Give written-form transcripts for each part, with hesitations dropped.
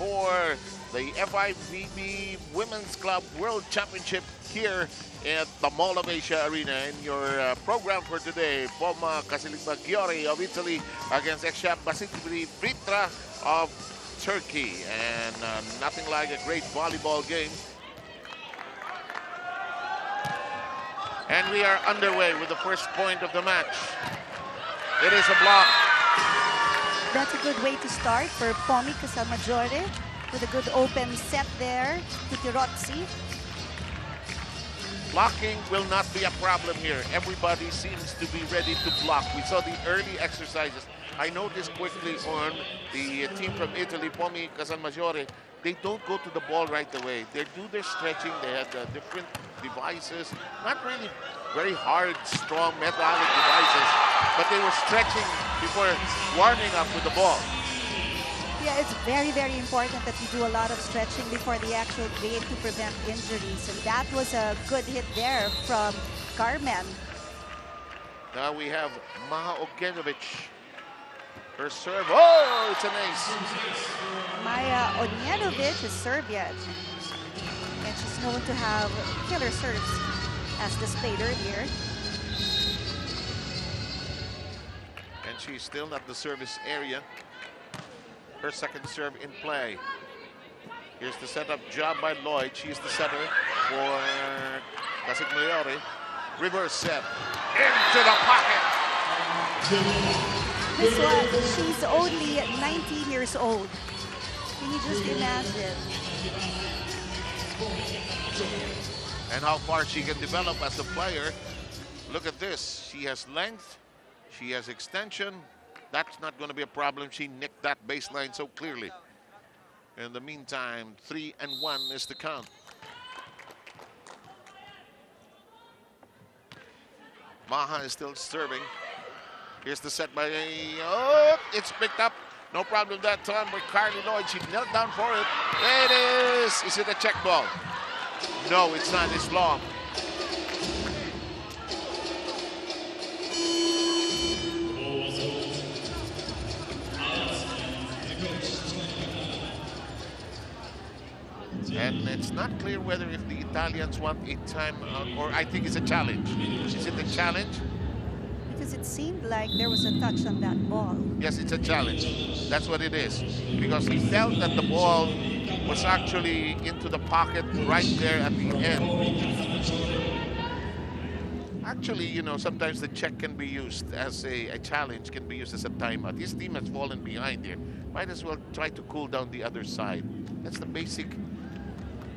for the FIVB Women's Club World Championship here at the Mall of Asia Arena. In your program for today, Pomi Casalmaggiore of Italy against Eczacibasi Vitri of Turkey. And nothing like a great volleyball game. And we are underway with the first point of the match. It is a block. That's a good way to start for Pomi Casalmaggiore with a good open set there to Tirozzi. Blocking will not be a problem here. Everybody seems to be ready to block. We saw the early exercises. I noticed quickly on the team from Italy, Pomi Casalmaggiore, they don't go to the ball right away. They do their stretching. They had different devices, not really very hard, strong metallic devices, but they were stretching before warming up with the ball. Yeah, it's very, very important that you do a lot of stretching before the actual game to prevent injuries. And that was a good hit there from Carmen. Now we have Maja Ognjenovic. Her serve, oh, it's an ace. Maja Ognjenovic is Serbian. And she's known to have killer serves, as displayed earlier. And she's still at the service area. Her second serve in play. Here's the setup job by Lloyd. She's the setter for Casalmaggiore. Reverse set into the pocket. This one, she's only 19 years old. Can you just imagine? And how far she can develop as a player. Look at this. She has length. She has extension. That's not going to be a problem. She nicked that baseline so clearly. In the meantime, 3-1 is the count. Maja is still serving. Here's the set by, oh, it's picked up. No problem that time by Carly Lloyd. She knelt down for it. It is. Is it a check ball? No, it's not. It's long. And it's not clear whether if the Italians want a timeout or I think it's a challenge. Is it a challenge? Because it seemed like there was a touch on that ball. Yes, it's a challenge. That's what it is. Because he felt that the ball was actually into the pocket right there at the end. Actually, you know, sometimes the check can be used as a challenge, can be used as a timeout. His team has fallen behind here. Might as well try to cool down the other side. That's the basic,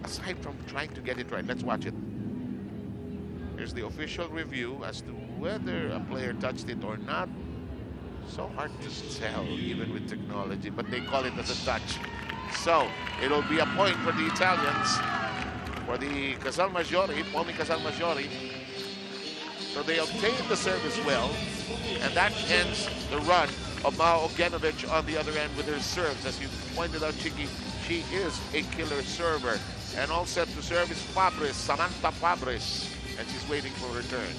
aside from trying to get it right. Let's watch it. Here's the official review as to whether a player touched it or not. So hard to tell, even with technology, but they call it as a touch. So, it'll be a point for the Italians, for the Casalmaggiore, Pomi Casalmaggiore. So they obtain the service well, and that ends the run of Maja Ognjenovic on the other end with her serves. As you pointed out, Chicky, she is a killer server. And all set to serve is Fabres, Samantha Fabres, and she's waiting for her turn.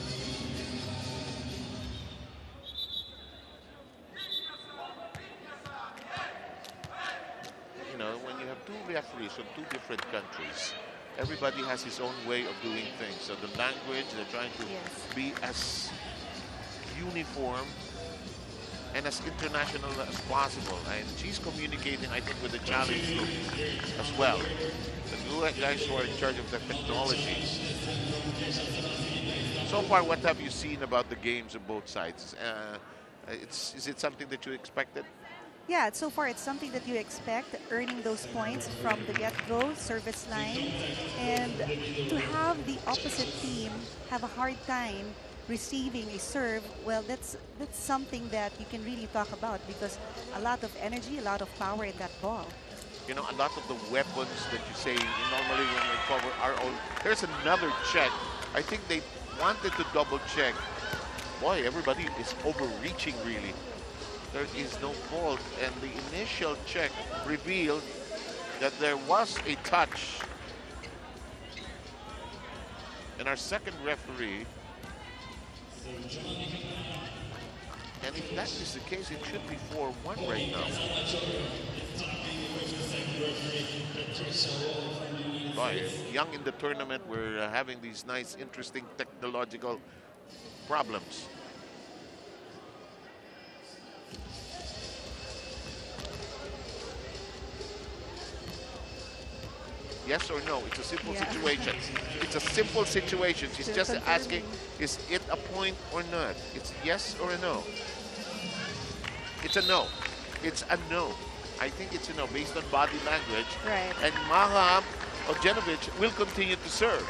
You know, when you have two referees from two different countries, everybody has his own way of doing things. So the language, they're trying to be as uniform and as international as possible. And she's communicating, I think, with the challenge group as well. The guys who are in charge of the technology. So far, what have you seen about the games of both sides? Is it something that you expected? Yeah, so far it's something that you expect, earning those points from the get-go, service line. And to have the opposite team have a hard time receiving a serve, well, that's something that you can really talk about because a lot of energy, a lot of power in that ball. You know, a lot of the weapons that you say normally when we cover our own. There's another check. I think they wanted to double check. Boy, everybody is overreaching really. There is no fault, and the initial check revealed that there was a touch. And our second referee, and if that is the case, it should be 4-1 right now. Boy, young in the tournament, we're having these nice, interesting technological problems. Yes or no? It's a simple situation. It's a simple situation. She's just asking, is it a point or not? It's yes or a no. It's a no. It's a no. I think it's a no based on body language. Right. And Maha Ojenovic will continue to serve.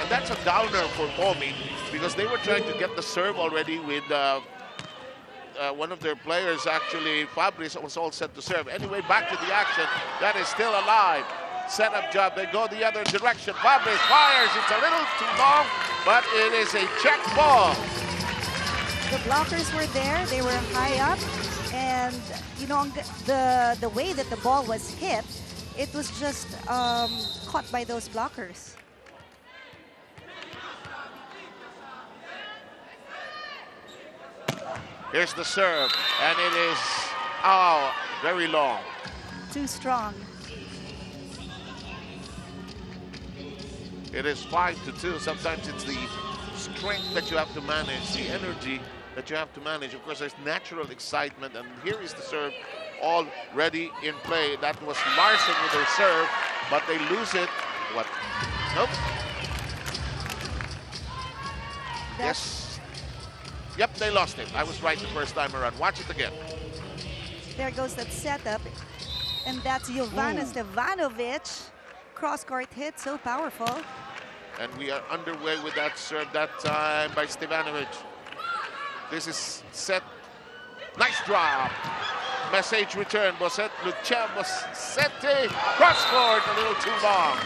And that's a downer for Pomi because they were trying to get the serve already with one of their players, actually, Fabrice, was all set to serve. Anyway, back to the action. That is still alive. Setup job. They go the other direction. Fabrice fires. It's a little too long, but it is a check ball. The blockers were there. They were high up. And, you know, the way that the ball was hit, it was just caught by those blockers. Here's the serve, and it is, oh, very long. Too strong. It is 5-2. Sometimes it's the strength that you have to manage, the energy that you have to manage. Of course, there's natural excitement, and here is the serve already in play. That was Larson with her serve, but they lose it. What? Nope. Yes. Yep, they lost it. I was right the first time around. Watch it again. There goes that setup. And that's Jovana Stevanovic. Cross-court hit, so powerful. And we are underway with that serve that time by Stevanovic. This is set. Nice drop. Message return. Lucia Bossetti. Cross-court, a little too long.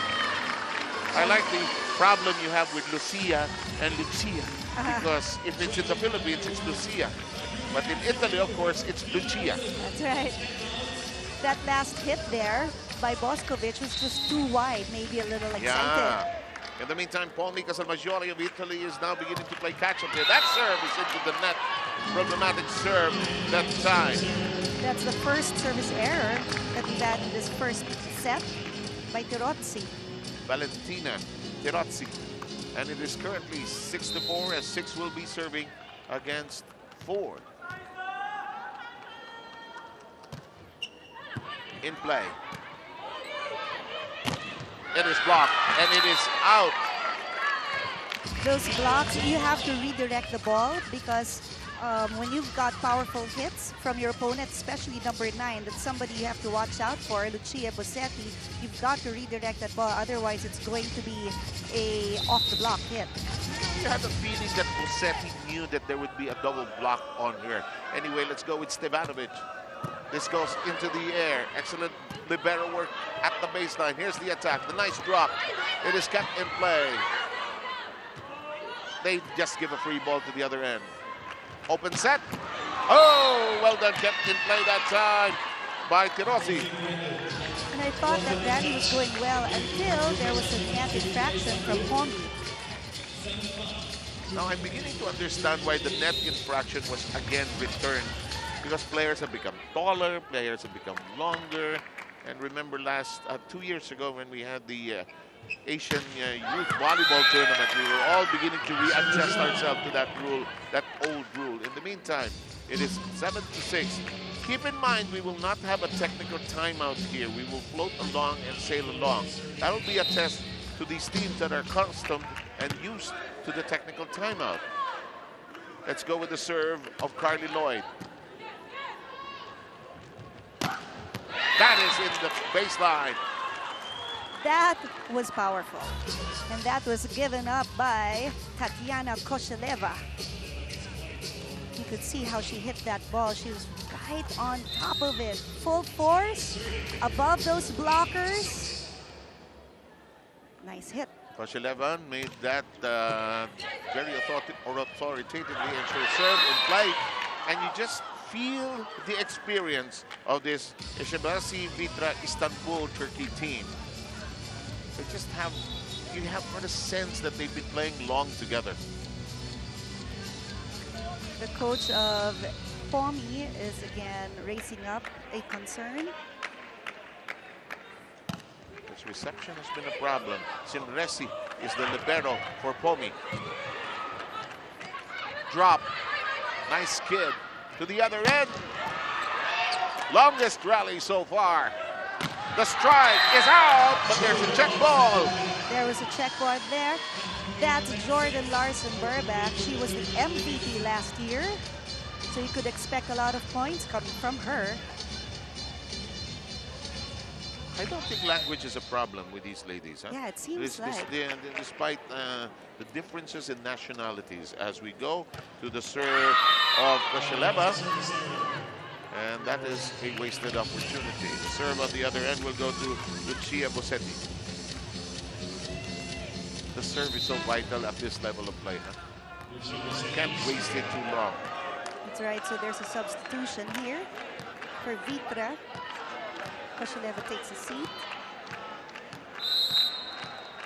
I like the problem you have with Lucia and Lucia. Because if it's in the Philippines, it's Lucia. But in Italy, of course, it's Lucia. That's right. That last hit there by Boskovic was just too wide, maybe a little excited. Yeah. In the meantime, Pomi Casalmaggiore of Italy is now beginning to play catch-up here. That serve is into the net. Problematic serve that time. That's the first service error that we've had in this first set by Tirozzi. Valentina Tirozzi. And it is currently 6-4 as 6 will be serving against 4. In play. It is blocked and it is out. Those blocks, you have to redirect the ball because when you've got powerful hits from your opponent, especially number 9, that's somebody you have to watch out for, Lucia Bossetti, you've got to redirect that ball, otherwise it's going to be a off-the-block hit. You had a feeling that Bossetti knew that there would be a double block on here. Anyway, let's go with Stevanovic. This goes into the air. Excellent libero work at the baseline. Here's the attack, the nice drop. It is kept in play. They just give a free ball to the other end. Open set. Oh, well done, kept in play that time by Tirozzi. And I thought that rally was going well until there was a net infraction from Pomi. Now I'm beginning to understand why the net infraction was again returned. Because players have become taller, players have become longer. And remember 2 years ago when we had the Asian Youth Volleyball Tournament, we were all beginning to readjust ourselves to that rule, that old rule. In the meantime, it is 7-6. Keep in mind, we will not have a technical timeout here. We will float along and sail along. That'll be a test to these teams that are accustomed and used to the technical timeout. Let's go with the serve of Carly Lloyd. That is in the baseline. That was powerful. And that was given up by Tatiana Kosheleva. You could see how she hit that ball. She was right on top of it. Full force, above those blockers. Nice hit. Kosheleva made that very authoritatively and she'll serve in play. And you just feel the experience of this Eczacibasi Vitri Istanbul Turkey team. They just have, you have the sense that they've been playing long together. The coach of Pomi is again raising up a concern. His reception has been a problem. Sinresi is the libero for Pomi. Drop. Nice kid to the other end. Longest rally so far. The strike is out, but there's a check ball. There was a check ball there. That's Jordan Larson Burback. She was the MVP last year, so you could expect a lot of points coming from her. I don't think language is a problem with these ladies. Huh? Yeah, it seems like. Despite the differences in nationalities, as we go to the serve of Casalmaggiore, and that is a wasted opportunity. The serve on the other end will go to Lucia Bossetti. The serve is so vital at this level of play. Huh? Can't waste it too long. That's right, so there's a substitution here for Vitra. Casalmaggiore takes a seat.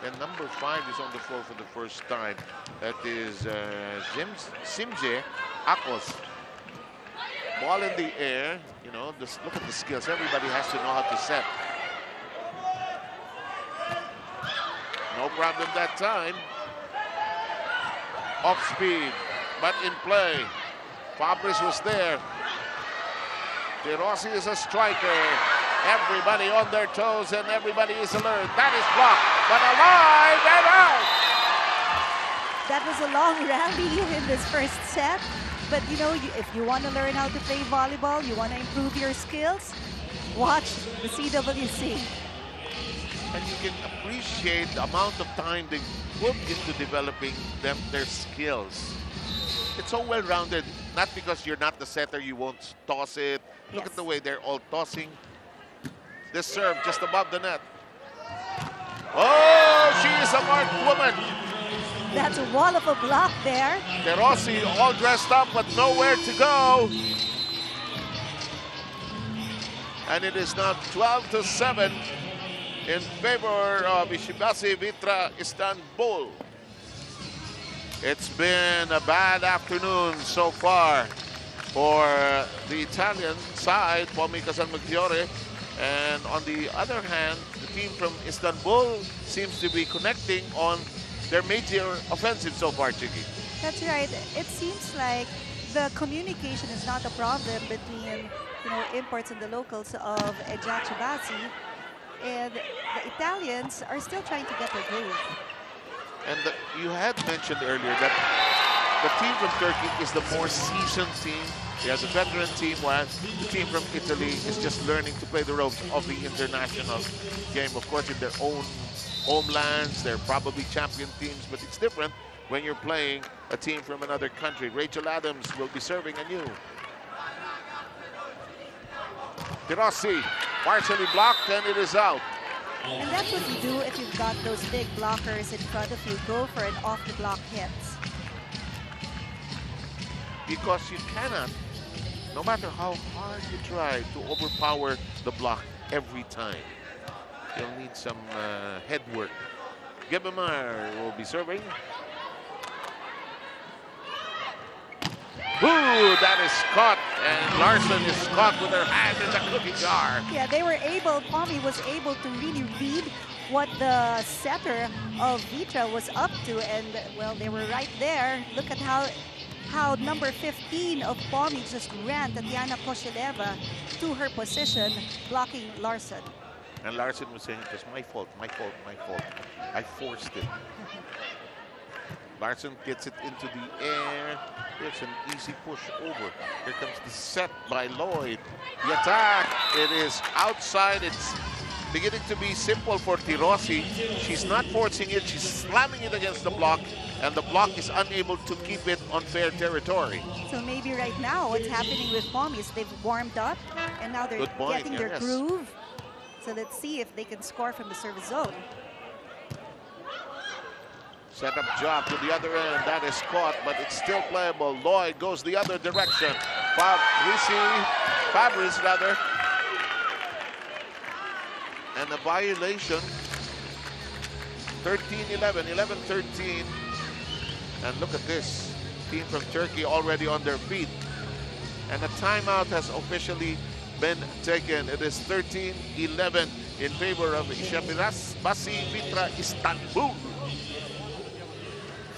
And number 5 is on the floor for the first time. That is Simje Akos. Ball in the air. You know, just look at the skills. Everybody has to know how to set. No problem that time. Off speed, but in play. Fabris was there. De Rossi is a striker. Everybody on their toes and everybody is alert. That is blocked, but alive and out. That was a long rally in this first set. But you know, if you want to learn how to play volleyball, you want to improve your skills, watch the CWC. And you can appreciate the amount of time they put into developing their skills. It's so well-rounded. Not because you're not the setter, you won't toss it. Look Yes. at the way they're all tossing. This serve just above the net. Oh, she is a marked woman. That's a wall of a block there. De Rossi all dressed up, but nowhere to go. And it is now 12-7 in favor of Eczacibasi Vitri Istanbul. It's been a bad afternoon so far for the Italian side, Pomi Casalmaggiore. And on the other hand, the team from Istanbul seems to be connecting on their major offensive so far, Chiki. That's right. It seems like the communication is not a problem between, you know, imports and the locals of Eczacibasi. And the Italians are still trying to get their groove. And you had mentioned earlier that the team from Turkey is the more seasoned team. They have the veteran team, while the team from Italy is just learning to play the ropes of the international game. Of course, in their own homelands, they're probably champion teams, but it's different when you're playing a team from another country. Rachel Adams will be serving anew. De Rossi, partially blocked, and it is out. And that's what you do if you've got those big blockers in front of you. Go for an off-the-block hit. Because you cannot, no matter how hard you try, to overpower the block every time. You'll need some head work. Gebemar will be serving. Ooh, that is caught, and Larson is caught with her hand in the cookie jar. Yeah, they were able, Pomi was able to really read what the setter of Vitra was up to, and well, they were right there. Look at how number 15 of Pomi just ran Tatiana Casalmaggiore to her position, blocking Larson. And Larson was saying, it was my fault, my fault, my fault. I forced it. Larson gets it into the air. It's an easy push over. Here comes the set by Lloyd. The attack, it is outside. It's beginning to be simple for De Rossi. She's not forcing it. She's slamming it against the block, and the block is unable to keep it on fair territory. So maybe right now what's happening with Pomi is they've warmed up, and now they're getting their groove. So let's see if they can score from the service zone. Set up job to the other end. That is caught, but it's still playable. Lloyd goes the other direction. Fabris rather. And a violation. 13-11, 11-13. And look at this. Team from Turkey already on their feet. And a timeout has officially been taken. It is 13-11 in favor of Eczacibasi Vitri Istanbul.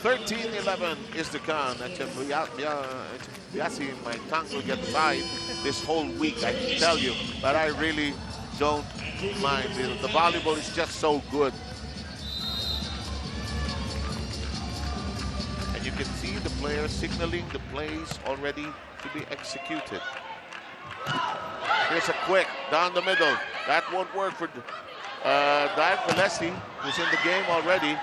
13-11 is the count. Eczacibasi, my tongue will get tied this whole week, I can tell you. But I really don't mind. The volleyball is just so good. And you can see the players signaling the plays already to be executed. Here's a quick down the middle. That won't work for Dive Valesi, who's in the game already.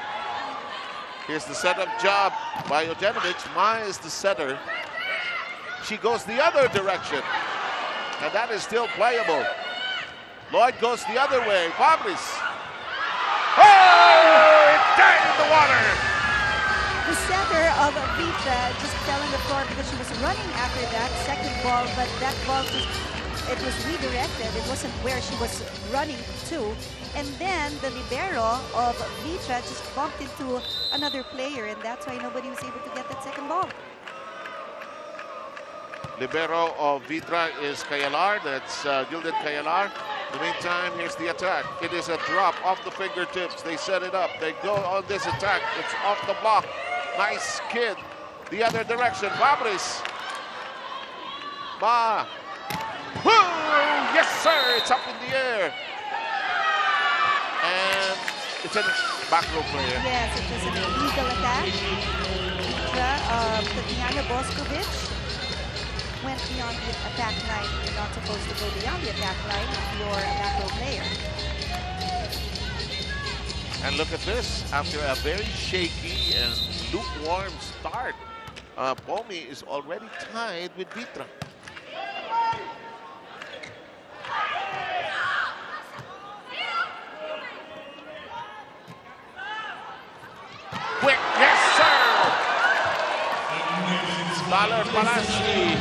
Here's the setup job by Ojanovic. Ma is the setter. She goes the other direction. And that is still playable. Lloyd goes the other way. Fabris. Oh! It died in the water! The center of Vitri just fell on the floor because she was running after that second ball, but that ball it was redirected. It wasn't where she was running to. And then the libero of Vitri just bumped into another player, and that's why nobody was able to get that second ball. Libero of Vitri is Cayalar. That's Gilded Cayalar. In the meantime, here's the attack. It is a drop off the fingertips. They set it up. They go on this attack. It's off the block. Nice kid. The other direction. Fabris. Ma. Woo! Yes, sir. It's up in the air. And it's a back row player. Yes, it was an illegal attack. Tatiana Boskovic went beyond the attack line. You're not supposed to go beyond the attack line if you're a back row player. And look at this. After a very shaky and lukewarm start, Pomi is already tied with Vitri. Quick, yes, sir! Baller Palasi.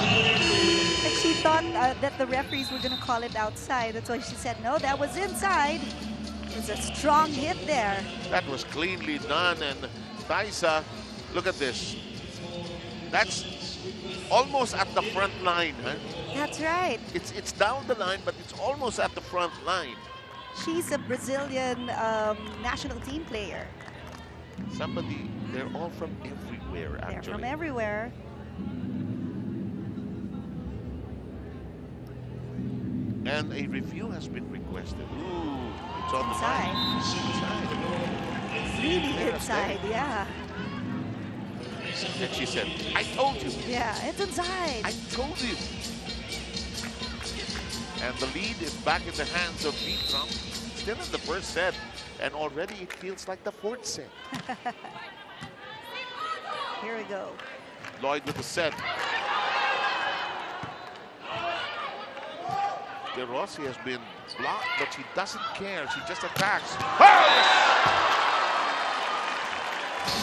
And she thought that the referees were going to call it outside. That's why she said, no, that was inside. It was a strong hit there. That was cleanly done. And Taisa, look at this. That's almost at the front line, huh? That's right. It's down the line, but it's almost at the front line. She's a Brazilian national team player. They're all from everywhere, actually. They're from everywhere. And a review has been requested. Ooh, it's on Inside. the line. Inside. Really inside, yeah. And she said, I told you. Yeah, it's inside. I told you. And the lead is back in the hands of Vitri. Still in the first set. And already it feels like the fourth set. Here we go. Lloyd with the set. De Rossi has been blocked, but she doesn't care. She just attacks. Oh!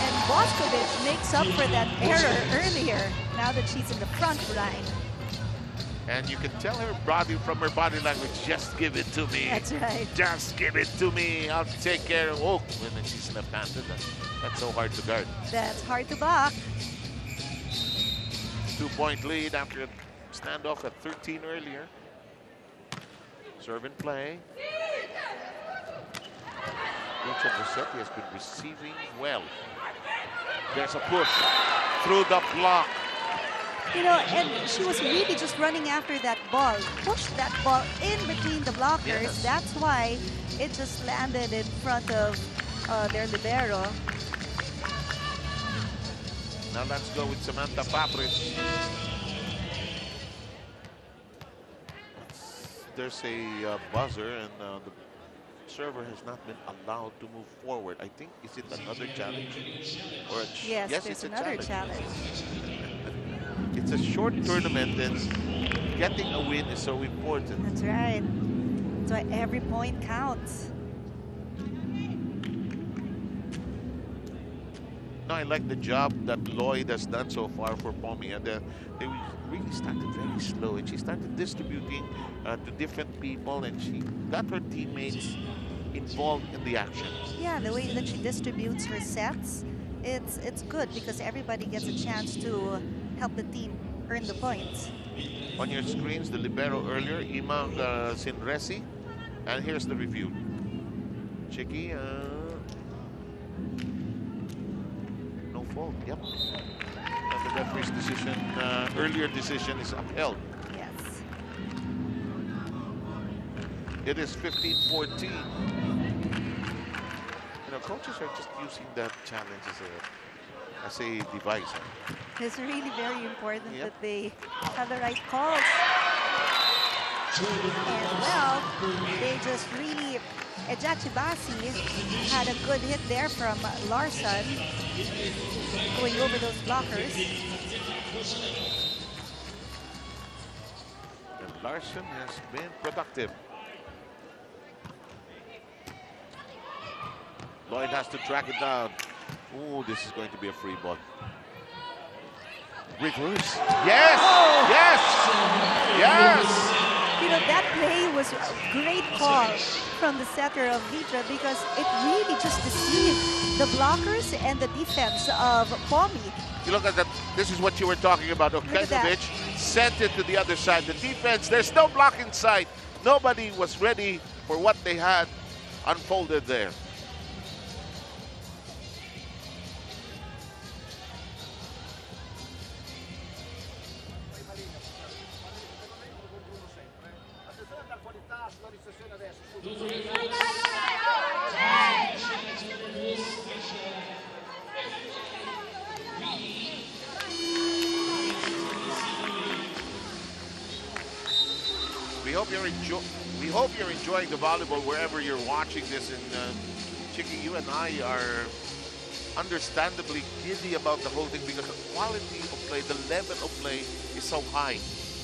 And Boskovic makes up for that error earlier, now that she's in the front line. And you can tell her body from her body language, just give it to me. That's right. Just give it to me. I'll take care of it. Oh, and then she's in a panther. That's so hard to guard. That's hard to block. 2-point lead after a standoff at 13 earlier. Serve and play. Richard Rossetti has been receiving well. There's a push through the block. You know, and she was really just running after that ball. Pushed that ball in between the blockers. Yes. That's why it just landed in front of their libero. Now let's go with Samantha Fabris. There's a buzzer, and the server has not been allowed to move forward. I think, is it another challenge? Or Yes, it's another challenge. It's a short tournament, and getting a win is so important. That's right. That's why every point counts. No, I like the job that Lloyd has done so far for Pomi, and they really started very slow, and she started distributing to different people, and she got her teammates involved in the action. Yeah, the way that she distributes her sets, it's good because everybody gets a chance to help the team earn the points. On your screens, the libero earlier, Imang Sinresi. And here's the review. Chicky, no fault, yep. And the referee's decision, earlier decision is upheld. Yes. It is 15-14. You know, coaches are just using that challenge as a device. Huh? It's really very important Yep. that they have the right calls. And well, they just really, Eczacibasi had a good hit there from Larson, going over those blockers. And Larson has been productive. Lloyd has to track it down. Ooh, this is going to be a free ball. Reverse. Yes! Oh. Yes! Yes! You know, that play was a great call from the setter of Vitra because it really just deceived the blockers and the defense of Pomi. You look at that. This is what you were talking about. at that. Okanovic sent it to the other side. The defense, there's no block in sight. Nobody was ready for what they had unfolded there. We hope you're enjoying the volleyball wherever you're watching this. And Chicky, you and I are understandably giddy about the whole thing because the quality of play, the level of play is so high.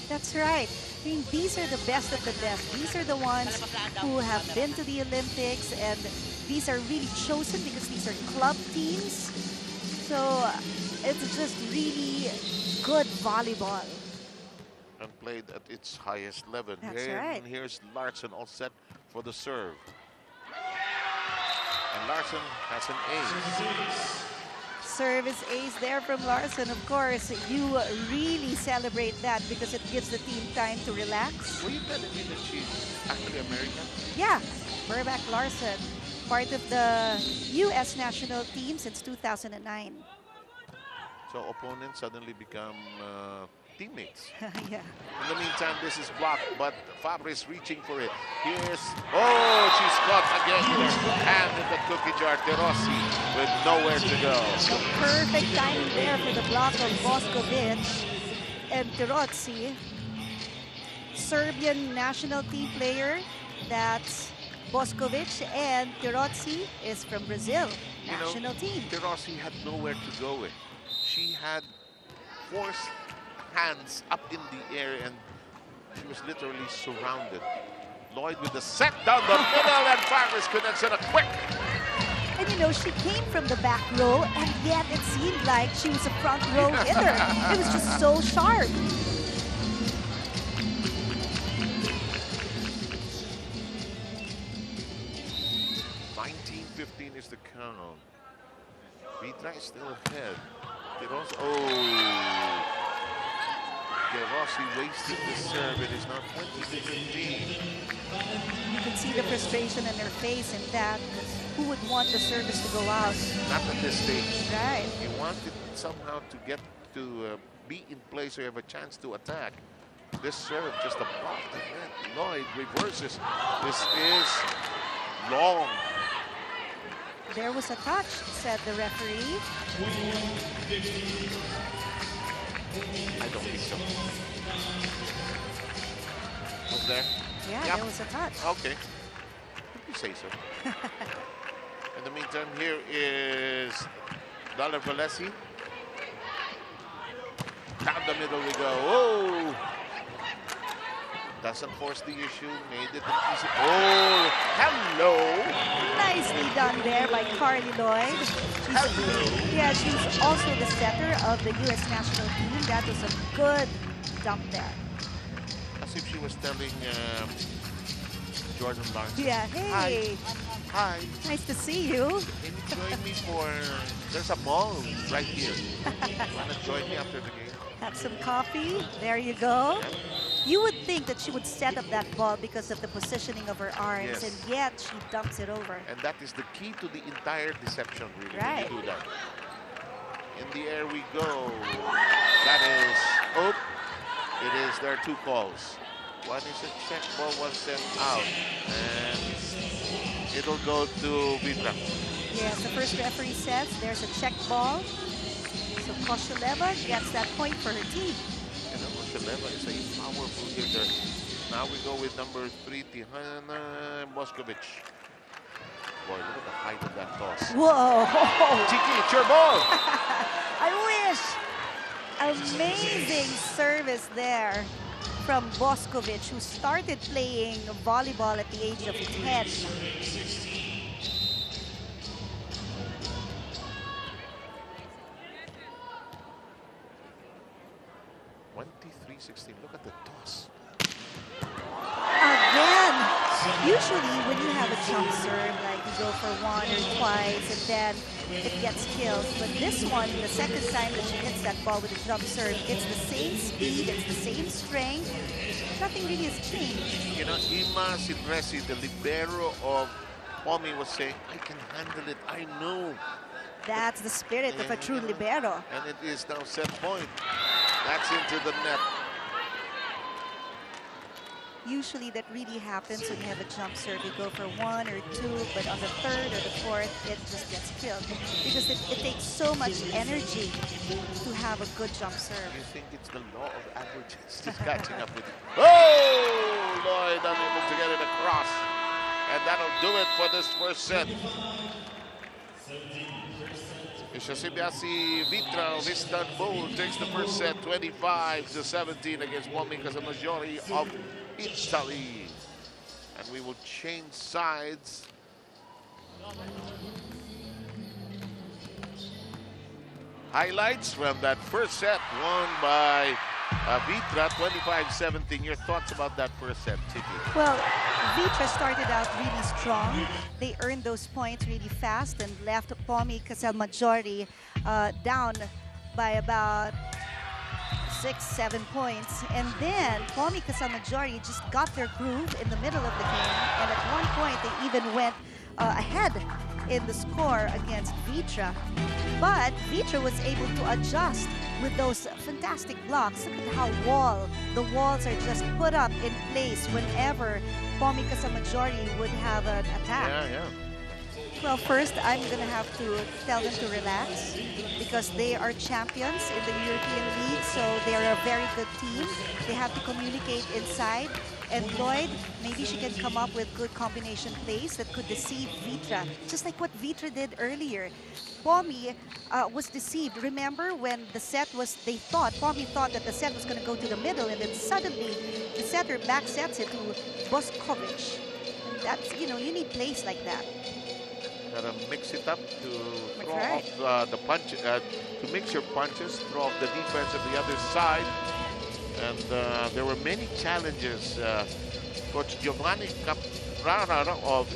That's right. I mean, these are the best of the best. These are the ones who have been to the Olympics, and these are really chosen because these are club teams. So it's just really good volleyball. And played at its highest level. That's right. And here's Larson all set for the serve. And Larson has an ace. Service ace there from Larson. Of course, you really celebrate that because it gives the team time to relax. Were you telling me that she's actually American? Yeah, Burback Larson, part of the U.S. national team since 2009. So opponents suddenly become teammates. Yeah. In the meantime, this is blocked, but Fabre is reaching for it. Here's, oh, she's caught again with her hand in the cookie jar. De Rossi with nowhere to go. So perfect timing there for the block of Boskovic and Tirozzi. Serbian national team player, that's Boskovic, and Tirozzi is from Brazil, national team. De Rossi had nowhere to go with. She had forced hands up in the air and she was literally surrounded. Lloyd with the set down the middle and Farmers connects in a quick. And you know, she came from the back row and yet it seemed like she was a front row hitter. It was just so sharp. .15 is the count. Vitra is still ahead. Oh. De Rossi wasted the serve. It is now 20-15. You can see the frustration in her face and that. Who would want the service to go out? Not at this stage. Right. You want it somehow to get to be in place so you have a chance to attack. This serve just above the net. Lloyd reverses. This is long. There was a touch, said the referee. I don't think so. Was there? Yeah, Yep. there was a touch. Okay. You say so. In the meantime, here is Dollar Valesi. Down the middle we go. Oh! Doesn't force the issue. Made it an easy. Oh! Hello! Nicely done there by Carly Lloyd. Yeah, she's also the setter of the U.S. national team. That was a good dump there. As if she was telling Jordan Larson. Yeah, hey. Hi. Nice to see you. Can you join me for... There's a mall right here. Want to join me after the game? Have some coffee. There you go. Yeah. You would think that she would set up that ball because of the positioning of her arms, Yes. and yet she dumps it over. And that is the key to the entire deception, really, Right. when you do that. In the air we go. That is, it is, there are two calls. One is a check ball, one sent out. And it'll go to Vitra. Yes, the first referee says there's a check ball. So Koshuleva gets that point for her team. You know, Koshuleva is a powerful hitter. Now we go with number 3, Tihana Boskovic. Boy, look at the height of that toss. Whoa! Chiki, it's your ball! I wish! Amazing service there from Boskovic, who started playing volleyball at the age of 10. 23-16. Look at the toss. Again, usually when you have a jump serve, like you go for one or twice and then it gets killed. But this one, the second time that she hits that ball with a jump serve, it's the same speed, it's the same strength. Nothing really has changed. You know, Ima Sidresi, the libero of Pomi, was saying, I can handle it, I know. That's the spirit of a true libero. And it is now set point. That's into the net. Usually that really happens when you have a jump serve. You go for one or two, but on the third or the fourth, it just gets killed. Because it takes so much energy to have a good jump serve. You think it's the law of averages just catching up with it. Oh, Lloyd unable to get it across. And that'll do it for this first set. Eczacibasi Vitri of Istanbul takes the first set 25-17 against Pomi Casalmaggiore of Italy. And we will change sides. Highlights from that first set won by Vitri, 25-17. Your thoughts about that first set, Tiki? Well, Vitri started out really strong. They earned those points really fast and left Pomi Casalmaggiore down by about 6-7 points. And then Pomi Casalmaggiore just got their groove in the middle of the game. And at one point, they even went ahead in the score against Vitri. But Vitri was able to adjust with those fantastic blocks. Look at how the walls are just put up in place whenever Pomi Casalmaggiore would have an attack. Yeah. Well, first, I'm going to have to tell them to relax because they are champions in the European League, so they're a very good team. They have to communicate inside. And Lloyd, maybe she can come up with good combination plays that could deceive Vitri, just like what Vitri did earlier. Pomi was deceived. Remember when the set was, Pomi thought that the set was going to go to the middle, and then suddenly the setter back sets it to Boskovic. And that's, you need plays like that. Gotta mix it up to throw right. off the punch, to mix your punches, throw off the defense of the other side. And there were many challenges. Coach Giovanni Caprara of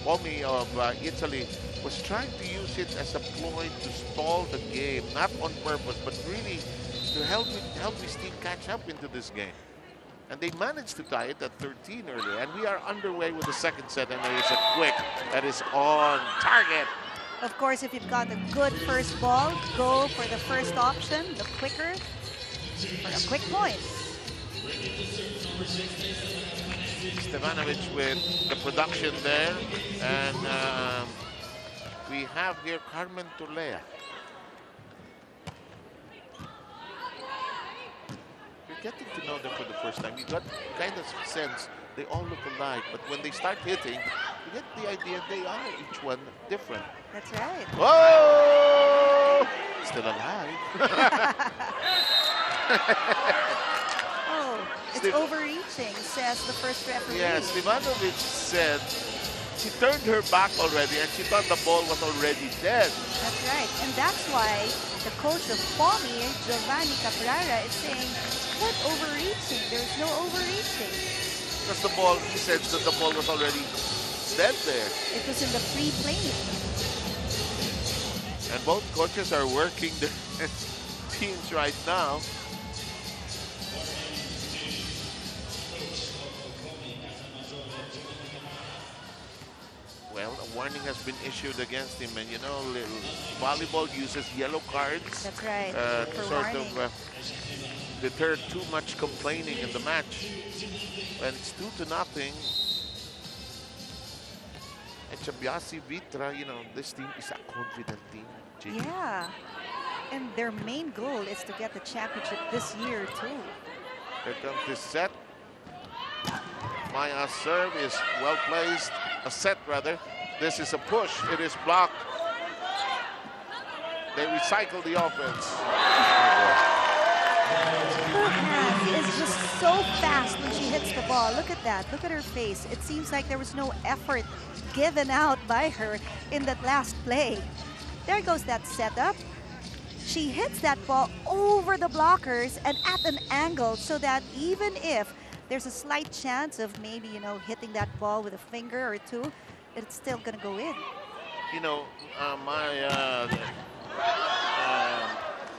Pomi of Italy was trying to use it as a ploy to stall the game, not on purpose, but really to help his team catch up into this game. And they managed to tie it at 13 earlier. And we are underway with the second set, and there is a quick that is on target. Of course, if you've got a good first ball, go for the first option, the quicker, for a quick point. Stevanovic with the production there. And we have here Carmen Tulea. You're getting to know them for the first time. You got kind of sense they all look alike, but when they start hitting, you get the idea they are each one different. That's right. Whoa! Still alive. Oh, it's overreaching, says the first referee. Yeah, Stevanovic said she turned her back already and she thought the ball was already dead. That's right. And that's why the coach of Pomi, Giovanni Caprara, is saying, what overreaching? There's no overreaching. Because the ball, he said that the ball was already dead there. It was in the free plane. And both coaches are working the teams right now. Well, a warning has been issued against him, and you know, volleyball uses yellow cards. That's right. To sort of deter too much complaining in the match. When it's 2-0, Eczacibasi Vitri, you know, this team is a confident team. JD. Yeah. And their main goal is to get the championship this year, too. Here comes this set. Maya's serve is well placed. A set, rather. This is a push. It is blocked. They recycle the offense. Her hand is just so fast when she hits the ball. Look at that. Look at her face. It seems like there was no effort given out by her in that last play. There goes that setup. She hits that ball over the blockers and at an angle so that even if there's a slight chance of maybe, you know, hitting that ball with a finger or two, it's still going to go in. You know,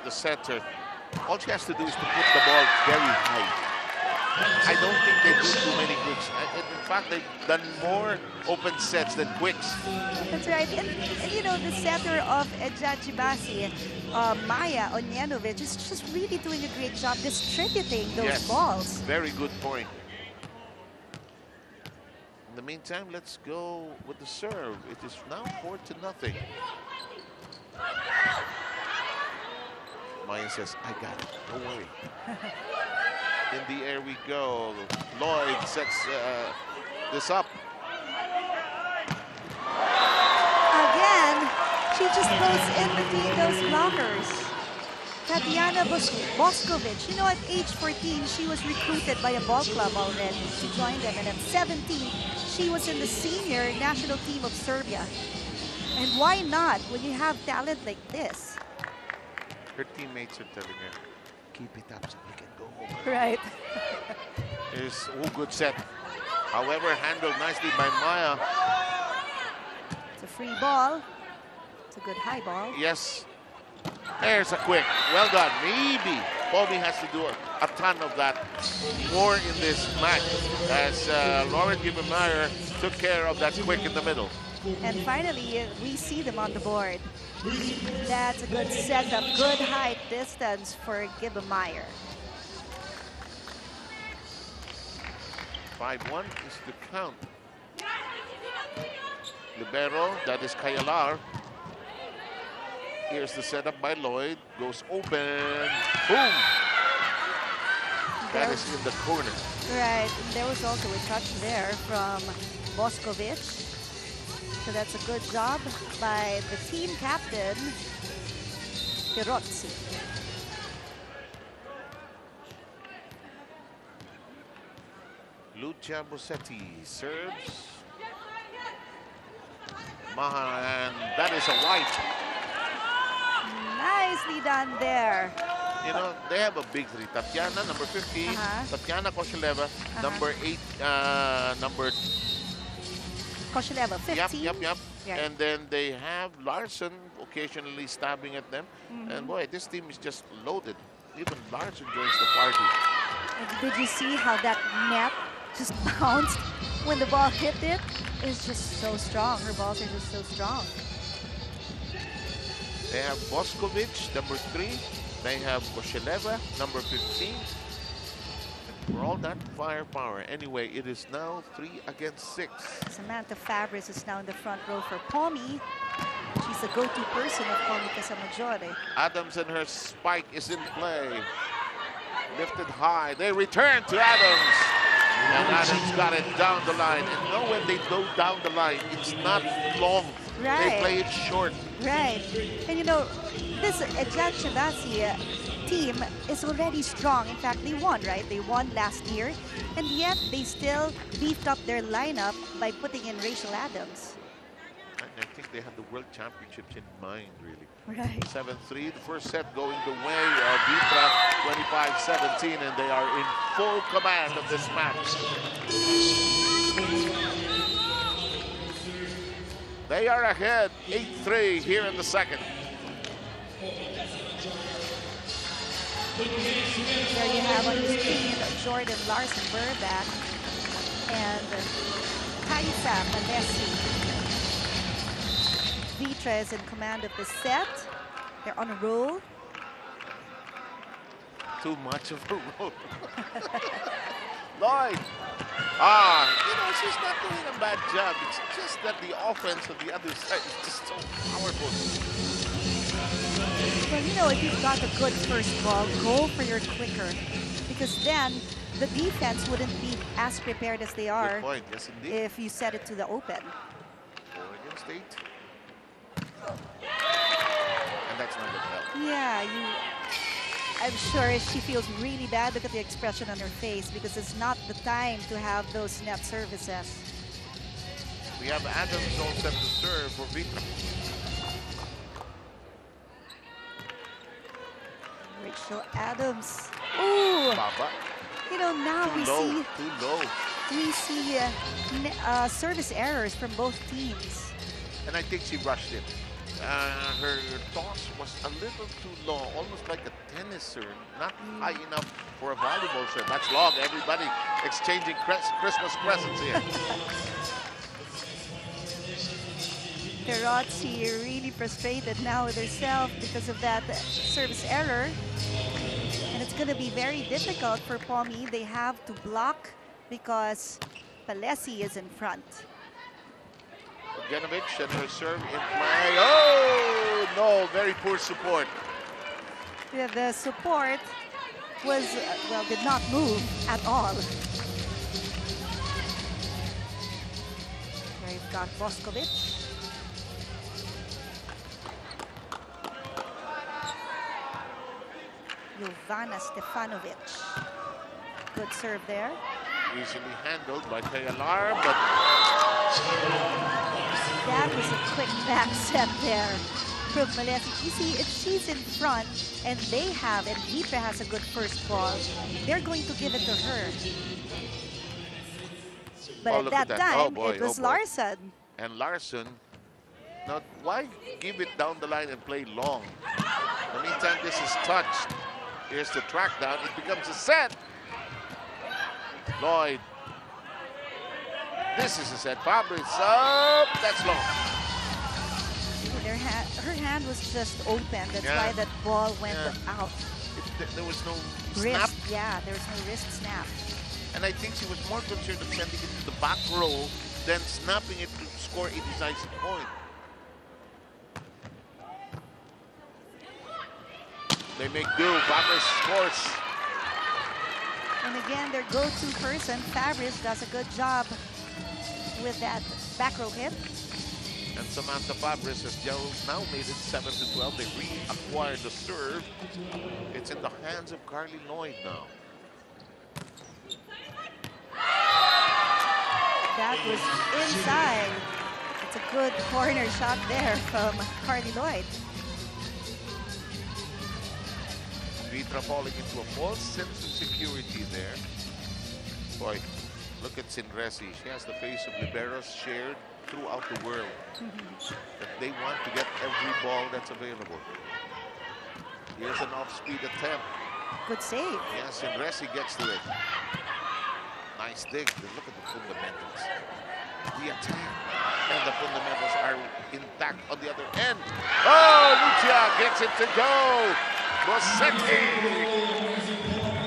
the setter, all she has to do is to put the ball very high. I don't think they do too many quicks. In fact, they've done more open sets than quicks. That's right. And you know, the setter of Eczacibasi, Maya Onyenovic, is just really doing a great job distributing those balls. Very good point. In the meantime, let's go with the serve. It is now 4-0. Maya says, I got it. Don't worry. In the air we go. Lloyd sets this up. Again, she just goes in between those blockers. Tatiana Boskovic, you know, at age 14, she was recruited by a ball club already. She joined them, and at 17, she was in the senior national team of Serbia. And why not when you have talent like this? Her teammates are telling her, keep it up so we can go home. Right. It's a good set. However, handled nicely by Maya. It's a free ball. It's a good high ball. Yes. There's a quick. Well done. Maybe Pomi has to do a ton of that more in this match as Lauren Gibbemeyer took care of that quick in the middle. And finally, we see them on the board. That's a good setup, good height distance for Gibbemeyer. 5-1 is the count. Libero, that is Kayalar. Here's the setup by Lloyd. Goes open. Boom! That is in the corner. Right. And there was also a touch there from Boskovic. So that's a good job by the team captain, Pirozzi. Lucia Bossetti serves. Maha, and that is a white. Nicely done there. You know, they have a big three. Tatiana, number 15. Tatiana Koshileva, number 8. Number... Koshileva, 15. Yep. Yeah. And then they have Larson occasionally stabbing at them. And boy, this team is just loaded. Even Larson joins the party. Did you see how that net just bounced when the ball hit it? It's just so strong. Her balls are just so strong. They have Boskovic, number 3. They have Koshileva, number 15. For all that firepower. Anyway, it is now 3 against 6. Samantha Fabris is now in the front row for Pomi. She's the go-to person of Pomi Casalmaggiore. Adams and her spike is in play. Lifted high. They return to Adams. And Adams got it down the line. And know when they go down the line, it's not long. Right. They play it short. Right. And you know, this Eczacibasi team is already strong. In fact, they won, right? They won last year. And yet, they still beefed up their lineup by putting in Rachel Adams. I think they had the World Championships in mind, really. Right. 7-3. The first set going the way of Vitra, 25-17, and they are in full command of this match. They are ahead, 8-3 here in the second. There you have on the screen Jordan Larson Burback and Kaisa Malesi. Vitri is in command of the set. They're on a roll. Too much of a roll. Lloyd. She's not doing a bad job. It's just that the offense on the other side is just so powerful. Well, if you've got a good first ball, go for your quicker. Because then the defense wouldn't be as prepared as they are. Good point. Yes, indeed. If you set it to the open. Oregon State. And that's not good help. Yeah, I'm sure she feels really bad. Look at the expression on her face because it's not the time to have those net services. We have Adams all set to serve for Vitri. Rachel Adams. Ooh. Baba. Now we see service errors from both teams. And I think she rushed it. Her toss was a little too low, almost like a tennis serve, not high enough for a volleyball serve. That's long. Everybody exchanging Christmas presents here. Ferozzi really frustrated now with herself because of that service error. And it's going to be very difficult for Pomi. They have to block because Palesi is in front. Genovich and her serve in play. Oh, no, very poor support. Yeah, the support was, did not move at all. There you've got Boskovic. Jovana Stefanovic. Good serve there. Easily handled by Kayalar, but that was a quick back set there from Malesi. You see, if she's in front and they have, and Vitri has a good first ball, they're going to give it to her. But at that time, it was Larson. And Larson, now why give it down the line and play long? In the meantime, this is touched. Here's the track down. It becomes a set. Lloyd. This is a set. Fabris up. That's long. Her hand was just open. That's why that ball went out. There was no wrist. snap. Yeah, there was no wrist snap. And I think she was more concerned of sending it to the back row than snapping it to score a decisive point. They make do. Fabris scores. And again, their go-to person, Fabris, does a good job with that back row hit. And Samantha Fabris has now made it 7-12. They reacquired the serve. It's in the hands of Carly Lloyd now. That was inside. It's a good corner shot there from Carly Lloyd. Vitri falling into a false sense of security there. Boy, look at Sindresi. She has the face of liberos shared throughout the world. That they want to get every ball that's available. Here's an off-speed attempt. Good save. Yes, Sindresi gets to it. Nice dig. Look at the fundamentals. The attack and the fundamentals are intact on the other end. Oh, Lucia gets it to go.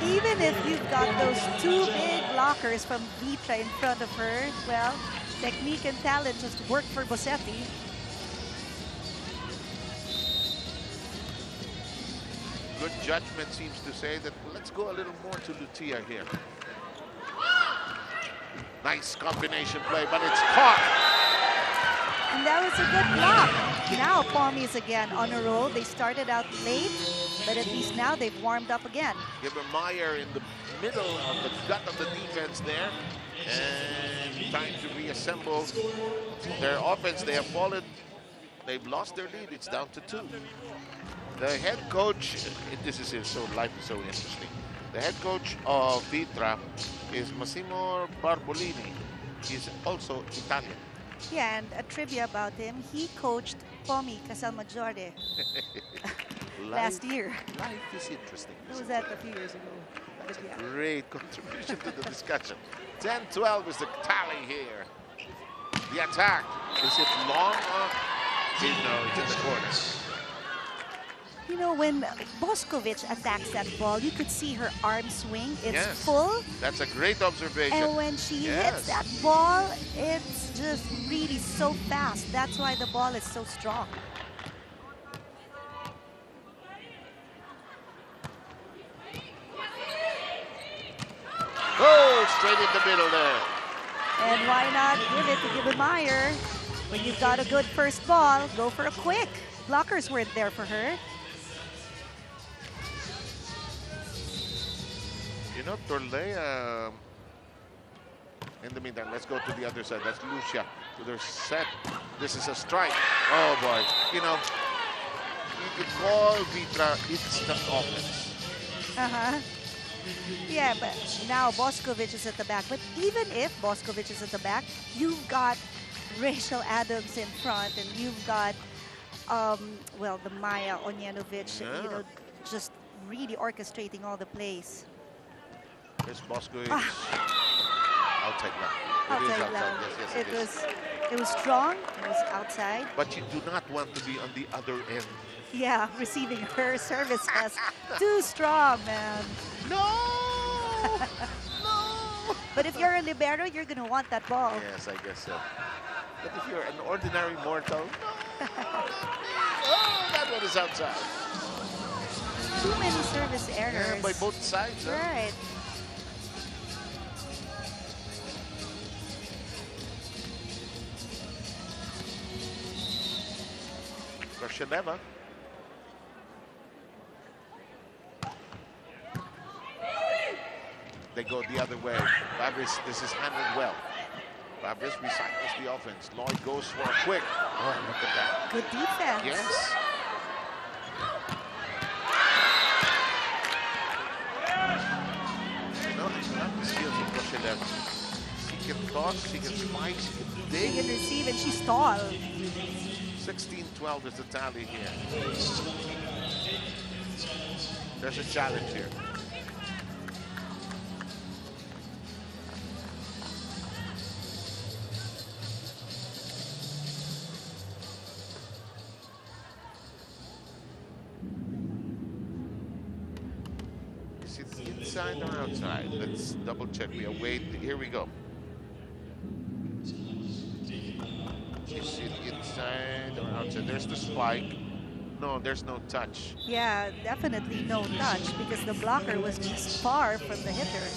Even if you've got those two big blockers from Vitri in front of her, well, technique and talent just work for Bossetti. Good judgment seems to say that let's go a little more to Lucia here. Nice combination play, but it's caught. And that was a good block. Now Pomi is again on a roll. They started out late, but at least now they've warmed up again. Meyer in the middle of the gut of the defense there. And time to reassemble their offense. They have fallen. They've lost their lead. It's down to 2. The head coach, life is so interesting. The head coach of Vitri is Massimo Barbolini. He's also Italian. Yeah, and a trivia about him, he coached Pomi Casalmaggiore. last year. Life is interesting. It was that a few years ago. But yeah. Great contribution to the discussion. 10-12 is the tally here. The attack. Is it long? No, it's in the corner. You know, when Boskovic attacks that ball, you could see her arm swing. It's Yes. full. That's a great observation. And when she hits Yes. that ball, it's just really so fast. That's why the ball is so strong. Oh, straight in the middle there. And why not give it to Gibbemeyer? When you've got a good first ball, go for a quick. Blockers weren't there for her. You know, Torlea, in the meantime, let's go to the other side. That's Lucia to their set. This is a strike. Oh, boy. You know, you could call Vitra instant offense. Uh-huh. Yeah, but now Boskovic is at the back. But even if Boskovic is at the back, you've got Rachel Adams in front, and you've got, well, the Maya Onjanovic, Yeah. you know, just really orchestrating all the plays. There's Boskovic. Outside line. It is Outside outside. line. Yes, yes, It was strong. It was outside. But you do not want to be on the other end. Yeah, receiving her service as too strong, man. No! No! But if you're a libero, you're gonna want that ball. Yes, I guess so. But if you're an ordinary mortal, no! Oh, that one is outside. Too many service errors. Yeah, by both sides. Huh? Right. Korsheneva. They go the other way. Fabris, this is handled well. Fabris recycles the offense. Lloyd goes for a quick. Oh, look at that. Good defense. Yes. You know, I love the skills of Korsheneva. She can toss, she can spike, she can She dig. can receive and she's tall. 16-12 is the tally here. There's a challenge here. Is it inside or outside? Let's double check. We await. Here we go. Is it inside or outside? There's the spike. No, there's no touch. Yeah, definitely no touch because the blocker was just far from the hitter.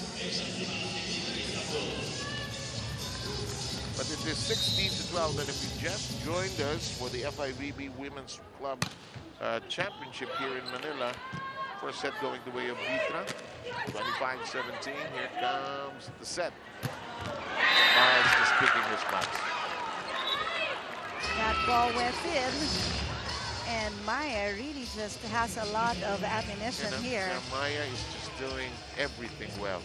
But it is 16-12, and if you just joined us for the FIVB Women's Club Championship here in Manila, first set going the way of Vitra, 25-17. Here comes the set. Miles just picking his spots. That ball went in, and Maya really just has a lot of ammunition here. Yeah, Maya is just doing everything well.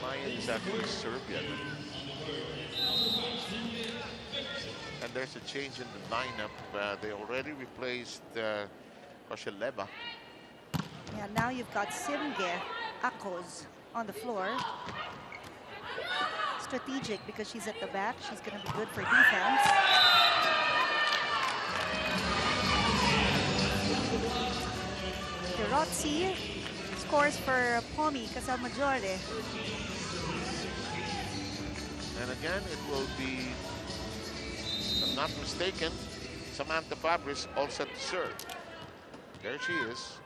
Maya is actually Serbian. And there's a change in the lineup. They already replaced Korsheneva. Yeah, now you've got Simge Akos on the floor. Strategic because she's at the back. She's going to be good for defense. Pirozzi scores for Pomi Casalmaggiore. And again, it will be, if I'm not mistaken, Samantha Fabris all set to serve. There she is.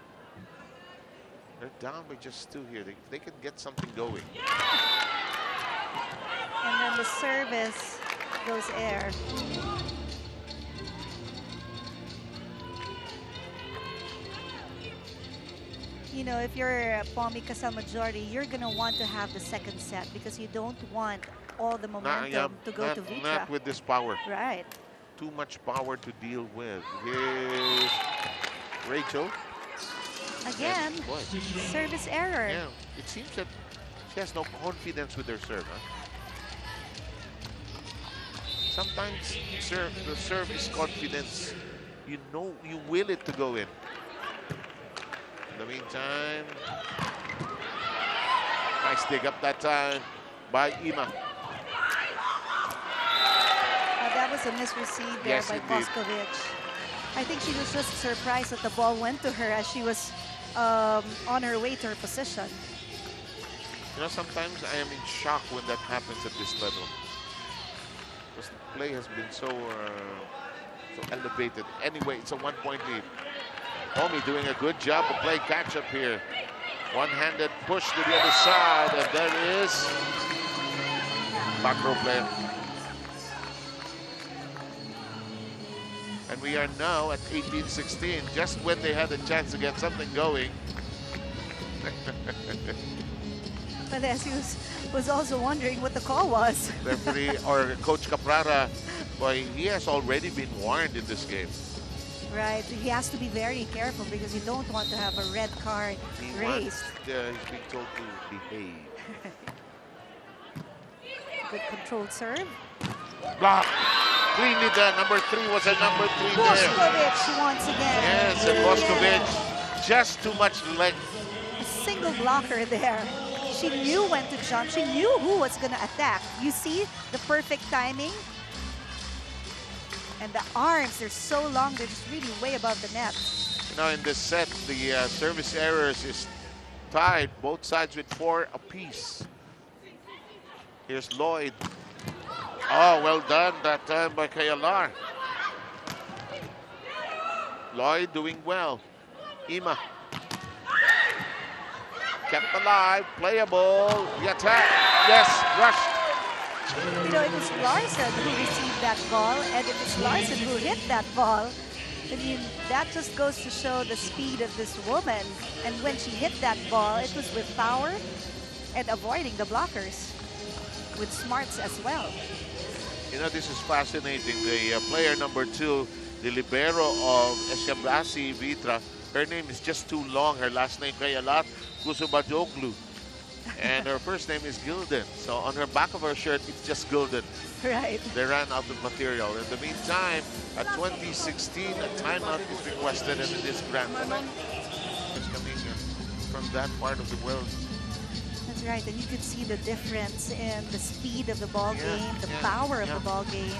They're down by just two here. They can get something going. And then the service goes air. You know, if you're Pomi Casalmaggiore, you're going to want to have the second set because you don't want all the momentum to go to Vitra. Not with this power. Right. Too much power to deal with. Here's Rachel. Again, And, boy, service error. yeah, it seems that she has no confidence with her serve. Huh? Sometimes the serve is confidence. You know, you will it to go in. In the meantime, nice dig up that time by Ima. That was a misreceive there by Boskovic. I think she was just surprised that the ball went to her as she was on her way to her position. You know, sometimes I am in shock when that happens at this level. Because the play has been so elevated. Anyway, it's a 1-point lead. Pomi doing a good job of playing catch-up here. One-handed push to the other side, and there is back row play. And we are now at 18-16, just when they had a chance to get something going. Palesi was also wondering what the call was. Referee or Coach Caprara, boy, he has already been warned in this game. Right, he has to be very careful because you don't want to have a red card raised. He's being told to behave. Good controlled serve. Block. Cleanly done. Number 3 was a number 3 there. Boskovic once again. Yes, and Boskovic, just too much length. A single blocker there. She knew when to jump. She knew who was going to attack. You see the perfect timing? And the arms, they're so long, they're just really way above the net. You know, in this set, the service errors is tied, both sides with 4 apiece. Here's Lloyd. Oh, well done that time by Kayalar. Lloyd doing well. Ima. Kept alive, playable, the attack, yes, rushed. You know, it was Larson who received that ball, and it was Larson who hit that ball. I mean, that just goes to show the speed of this woman. And when she hit that ball, it was with power and avoiding the blockers, with smarts as well. You know, this is fascinating. The player number 2, the libero of Eczacibasi Vitri, her name is just too long. Her last name, Kayalat Kusubajoglu. And her first name is Gilden. So on her back of her shirt, it's just Gilden. Right. They ran out of material. In the meantime, at 2016, a timeout is requested, and it is granted. It's coming from that part of the world. That's right, and you could see the difference in the speed of the ball game, the power of the ball game.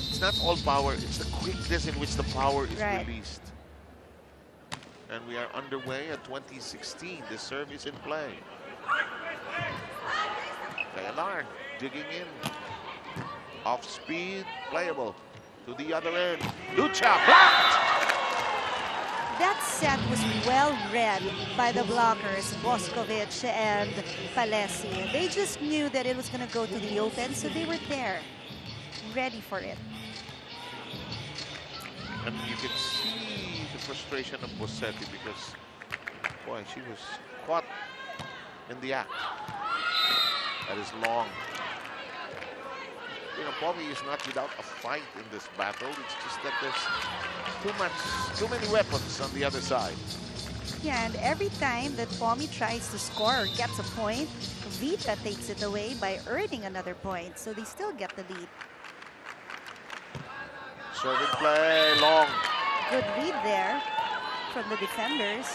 It's not all power, it's the quickness in which the power is released. And we are underway at 2016. The serve is in play. Kayalar digging in. Off speed, playable. To the other end. Lucha blocked! That set was well read by the blockers, Boskovic and Palesi. They just knew that it was going to go to the open, so they were there, ready for it. And you can see the frustration of Bossetti because, boy, she was caught in the act. That is long. You know, Pomi is not without a fight in this battle. It's just that there's too many weapons on the other side. Yeah, and every time that Pomi tries to score or gets a point, Vita takes it away by earning another point. So they still get the lead. Serving play, long. Good read there from the defenders.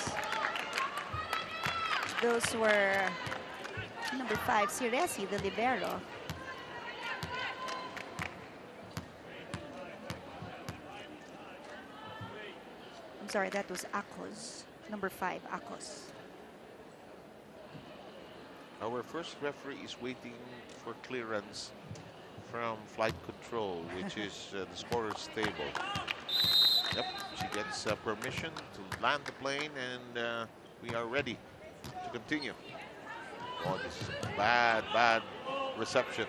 Those were number 5, Ciresi, the libero. I'm sorry, that was Akos. Number 5, Akos. Our first referee is waiting for clearance from flight control, which is the scorer's table. Yep, she gets permission to land the plane, and we are ready to continue. Oh, this is a bad reception.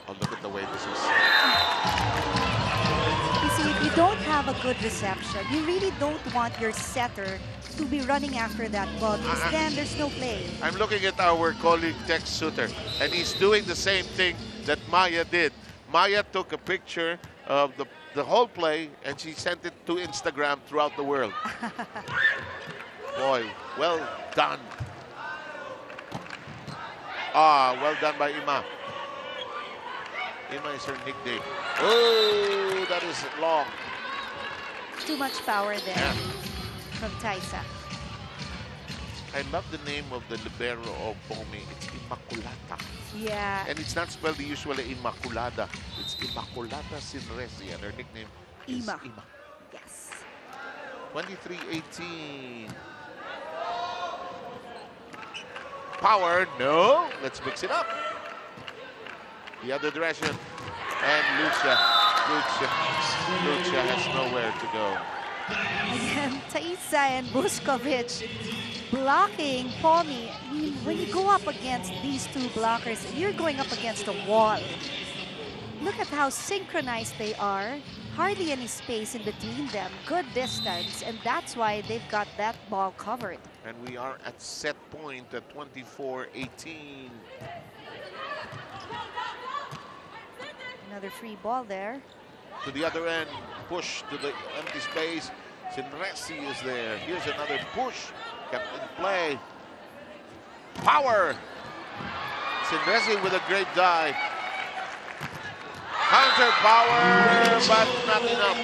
Oh, look at the way this is. You see, if you don't have a good reception, you really don't want your setter to be running after that ball because then there's no play. I'm looking at our colleague Tex Suter, and he's doing the same thing that Maya did. Maya took a picture of the whole play and she sent it to Instagram throughout the world. Boy, well done. Well done by Ima. Ima is her nickname. Oh, that is long. Too much power there Yeah. from Taisa. I love the name of the libero of Pomi. It's Immaculata. Yeah, And it's not spelled usually Immaculada. It's Immaculata Sinresi, and her nickname is Ima. Ima. Yes. 23-18. Power, no. Let's mix it up. The other direction. And Lucia has nowhere to go. Again, Taisa and Buskovich blocking Pomi. I mean, when you go up against these two blockers, you're going up against a wall. Look at how synchronized they are. Hardly any space in between them. Good distance, and that's why they've got that ball covered. And we are at set point at 24-18. Another free ball there. To the other end, push to the empty space. Sinresi is there. Here's another push. Kept in play. Power. Sinresi with a great dive. Counter power, but not enough.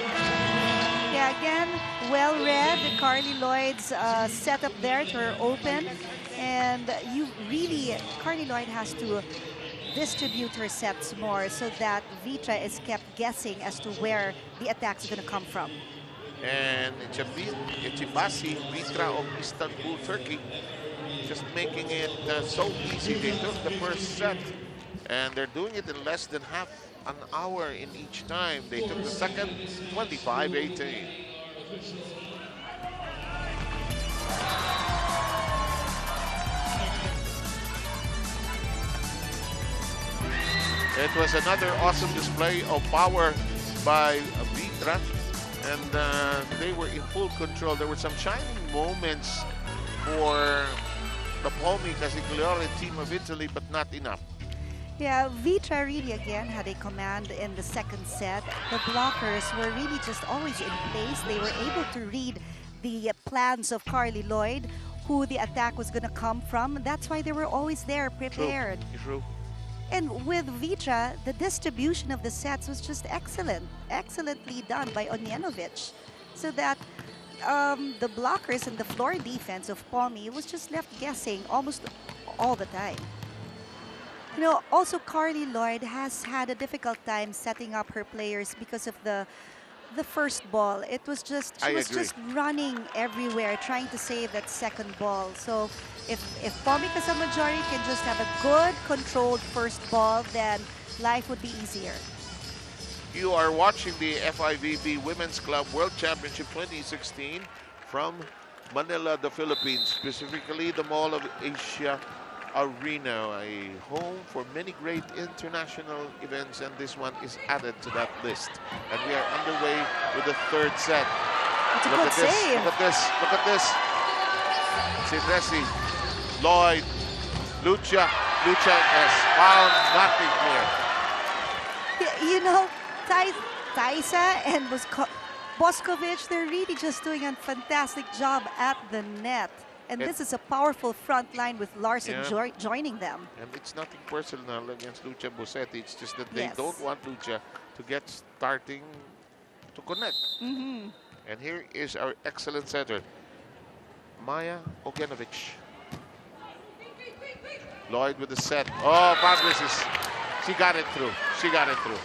Yeah, again, well read. Carly Lloyd's setup there to her open. And Carly Lloyd has to distribute her sets more so that Vitra is kept guessing as to where the attack's going to come from. And Eczacibasi Vitri of Istanbul, Turkey, just making it so easy. They took the first set, and they're doing it in less than half an hour in each time. They took the second, 25-18. It was another awesome display of power by Vitri, and they were in full control. There were some shining moments for the Pomi Casalmaggiore team of Italy, but not enough. Yeah, Vitra really again had a command in the second set. The blockers were really just always in place. They were able to read the plans of Carly Lloyd, who the attack was going to come from. That's why they were always there, prepared. True. And with Vitra, the distribution of the sets was just excellent. Excellently done by Ognjenovic. So that the blockers and the floor defense of Pomi was just left guessing almost all the time. You know, also Carly Lloyd has had a difficult time setting up her players because of the first ball. It was just, she was just running everywhere trying to save that second ball. So if Pomi Casalmaggiore can just have a good controlled first ball, then life would be easier. You are watching the FIVB Women's Club World Championship 2016 from Manila, the Philippines, specifically the Mall of Asia Arena, a home for many great international events, and this one is added to that list. And we are underway with the third set. It's a Look good at this, save. look at this, look at this. Sinresi, Lloyd, Lucia has found nothing here. You know, Taisa and Buskovich, they're really just doing a fantastic job at the net. And this is a powerful front line with Larson joining them. And it's nothing personal against Lucia Bossetti. It's just that they don't want Lucia to get starting to connect. And here is our excellent setter, Maya Ognjenovic. Lloyd with the set. Oh, Fabris she got it through. She got it through.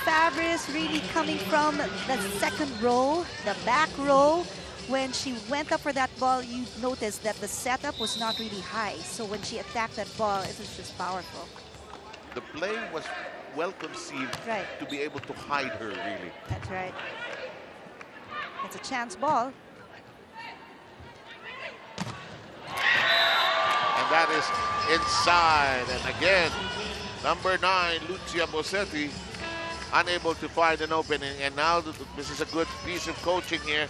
Fabris really coming from the second row, the back row. When she went up for that ball, you noticed that the setup was not really high. So when she attacked that ball, it was just powerful. The play was well conceived to be able to hide her, really. That's right. It's a chance ball. And that is inside. And again, number 9, Lucia Bossetti, unable to find an opening. And now this is a good piece of coaching here.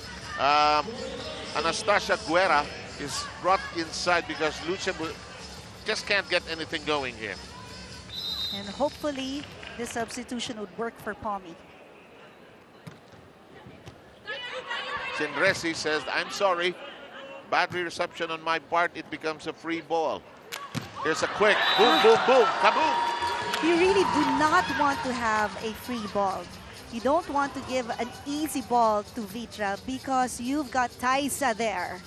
Anastasia Guerra is brought inside because Lucia just can't get anything going here. And hopefully this substitution would work for Pomi. Sinresi says, I'm sorry. Battery reception on my part, it becomes a free ball. Here's a quick boom, boom, boom, kaboom. You really do not want to have a free ball. You don't want to give an easy ball to Vitra because you've got Taisa there.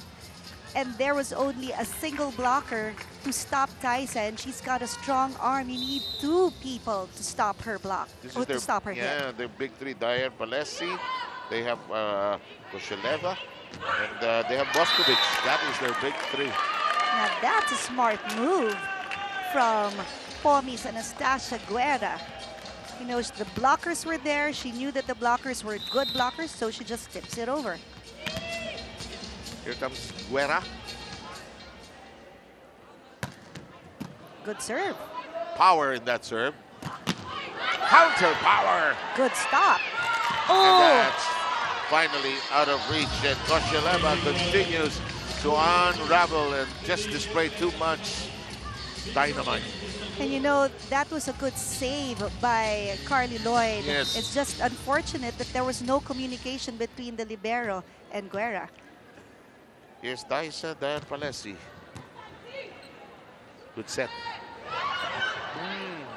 And there was only a single blocker to stop Taisa, and she's got a strong arm. You need two people to stop her block, or to stop her hit. Yeah, their big three, Dyer, Palesi, they have Kosheleva, and they have Boskovic. That is their big three. Now that's a smart move from Pomi's Anastasia Guerra. You know, the blockers were there. She knew that the blockers were good blockers, so she just tips it over. Here comes Guerra. Good serve. Power in that serve. Counter power. Good stop. And Oh, that's finally out of reach. And Kosheleva continues to unravel and just display too much dynamite. and you know, that was a good save by Carly Lloyd. Yes. It's just unfortunate that there was no communication between the libero and Guerra. Here's Daisa Dyer Palesi. Good set.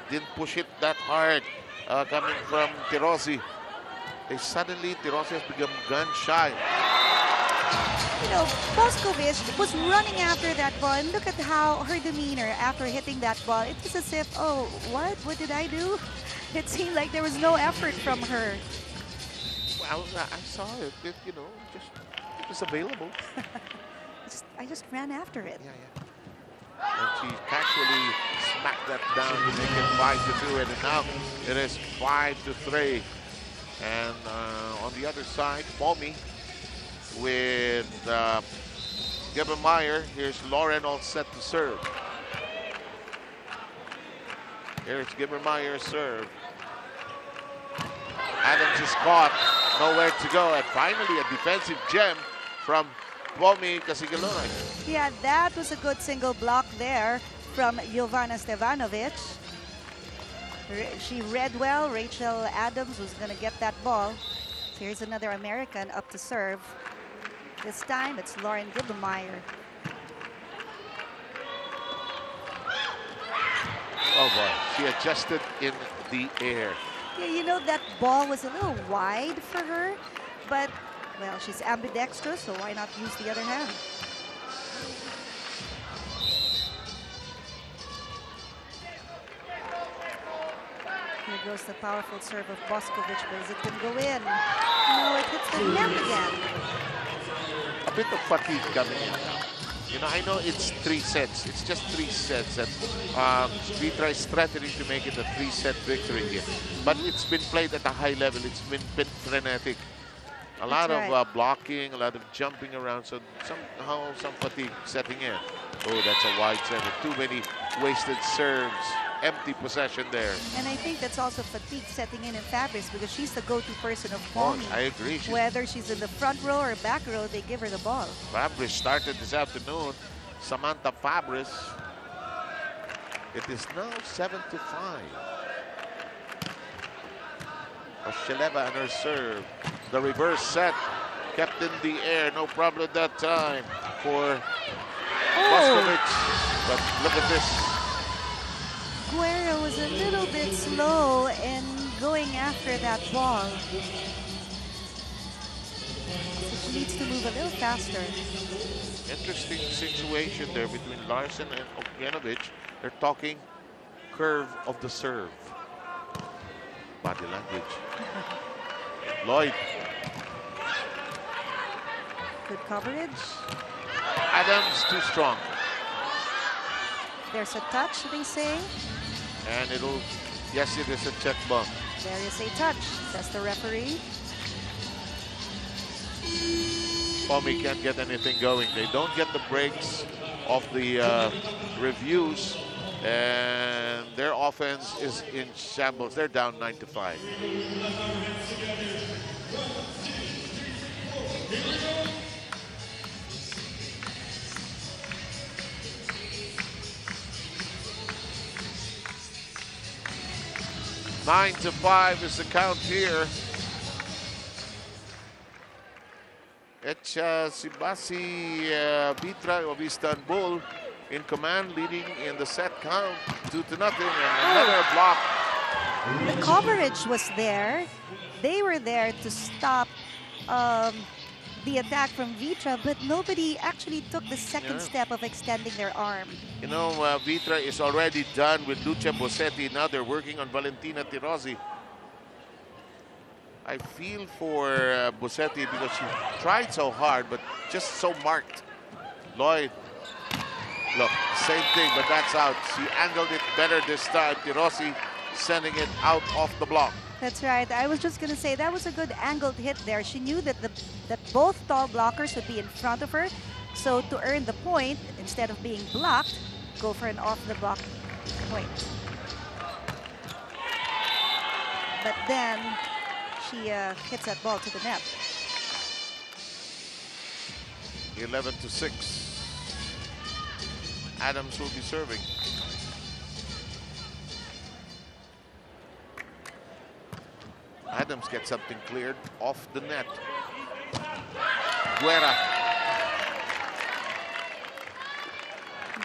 Didn't push it that hard coming from Tirosi. Tirosi has become gun shy. You know, Boskovic was running after that ball, and look at how her demeanor after hitting that ball. It was as if, oh, what? What did I do? It seemed like there was no effort from her. Well, I saw it. You know, just it was available. I just ran after it. Yeah. And she casually smacked that down to make it 5-2, and now it is 5-3. And on the other side, Pomi with Gebermeyer. Here's Lauren all set to serve. Here's Gebermeyer's serve. Adams is caught, nowhere to go, and finally a defensive gem from Pomi Casalmaggiore. Yeah, that was a good single block there from Jovana Stevanovic. She read well. Rachel Adams was going to get that ball. So here's another American up to serve. This time it's Lauren Gebermeyer. Oh boy, she adjusted in the air. Yeah, you know, that ball was a little wide for her, but, well, she's ambidextrous, so why not use the other hand? Here goes the powerful serve of Boskovic, but is it going to go in? No, it hits the net again. A bit of fatigue coming in now. You know, I know it's 3 sets. It's just 3 sets, and Vitra is threatening to make it a 3-set victory here. But it's been played at a high level. It's been frenetic. A lot of blocking, a lot of jumping around, so somehow some fatigue setting in. Oh, that's a wide center. Too many wasted serves. Empty possession there. And I think that's also fatigue setting in Fabris, because she's the go-to person of Pomi. I agree. Whether she's in the front row or back row, they give her the ball. Fabris started this afternoon. Samantha Fabris. It is now 7-5. Kosheleva and her serve. The reverse set kept in the air. No problem that time for Boskovic. But look at this. Guerra was a little bit slow in going after that ball. So she needs to move a little faster. Interesting situation there between Larson and Ognjanovic. They're talking curve of the serve. Body language. Lloyd. Good coverage. Adams too strong. There's a touch, they say. And it'll, yes, it is a check bump. There is a touch, says the referee. Pomi can't get anything going. They don't get the breaks of the reviews, and their offense is in shambles. They're down 9-5. 9-5 is the count here. Eczacibasi Vitri of Istanbul in command, leading in the set count 2-0, and another block. The coverage was there. They were there to stop the attack from Vitra, but nobody actually took the second step of extending their arm. You know, Vitra is already done with Lucia Bossetti. Now they're working on Valentina Tirosi. I feel for Bossetti because she tried so hard, but just so marked. Lloyd, look, same thing, but that's out. She angled it better this time. Tirosi sending it out off the block. That's right. I was just going to say that was a good angled hit there. She knew that that both tall blockers would be in front of her. So to earn the point, instead of being blocked, go for an off-the-block point. But then she hits that ball to the net. 11-6. Adams will be serving. Adams gets something cleared off the net. Guerra.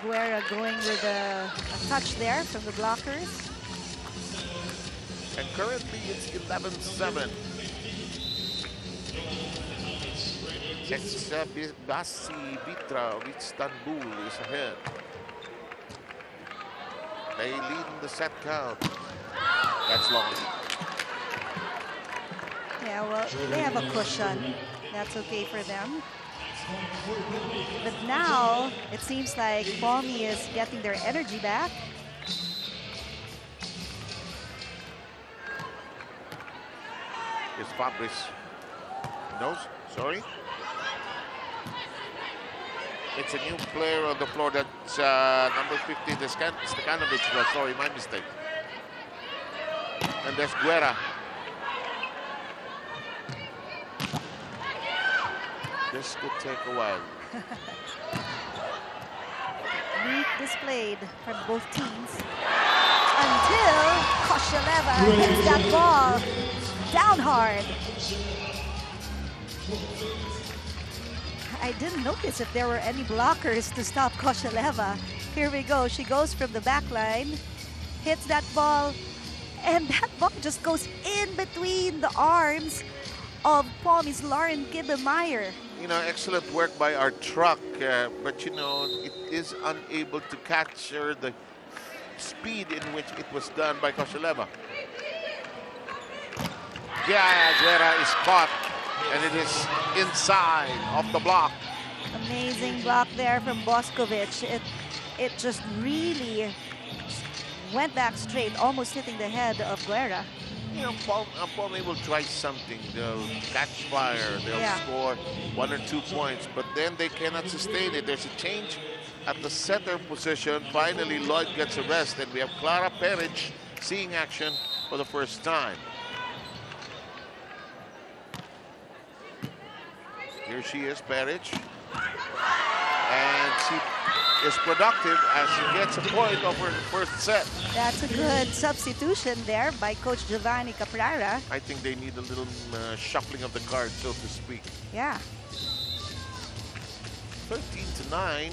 Guerra going with a touch there from the blockers. And currently it's 11-7. Eczacibasi Vitri of Istanbul is ahead. They lead in the set count. That's long. Yeah, well, they have a cushion. That's okay for them. But now, it seems like Pomi is getting their energy back. Is Fabrice. No, sorry. It's a new player on the floor. That's number 50, Stakanovic. Sorry, my mistake. And there's Guerra. This could take a while. Weak displayed from both teams. Until Koshaleva hits that ball down hard. I didn't notice if there were any blockers to stop Koshaleva. Here we go. She goes from the back line, hits that ball, and that ball just goes in between the arms of Pomi's Lauren Gibbemeyer. You know, excellent work by our truck, but you know, it is unable to capture the speed in which it was done by Koshaleva. Yeah, Guerra is caught, and it is inside of the block. Amazing block there from Boskovic. It just really went back straight, almost hitting the head of Guerra. You know, Pomi will try something. They'll catch fire. They'll score 1 or 2 points, but then they cannot sustain it. There's a change at the center position. Finally, Lloyd gets a rest, and we have Clara Peric seeing action for the first time. Here she is, Peric. And she is productive as she gets a point over the first set. That's a good substitution there by Coach Giovanni Caprara. I think they need a little shuffling of the cards, so to speak. Yeah. 13-9.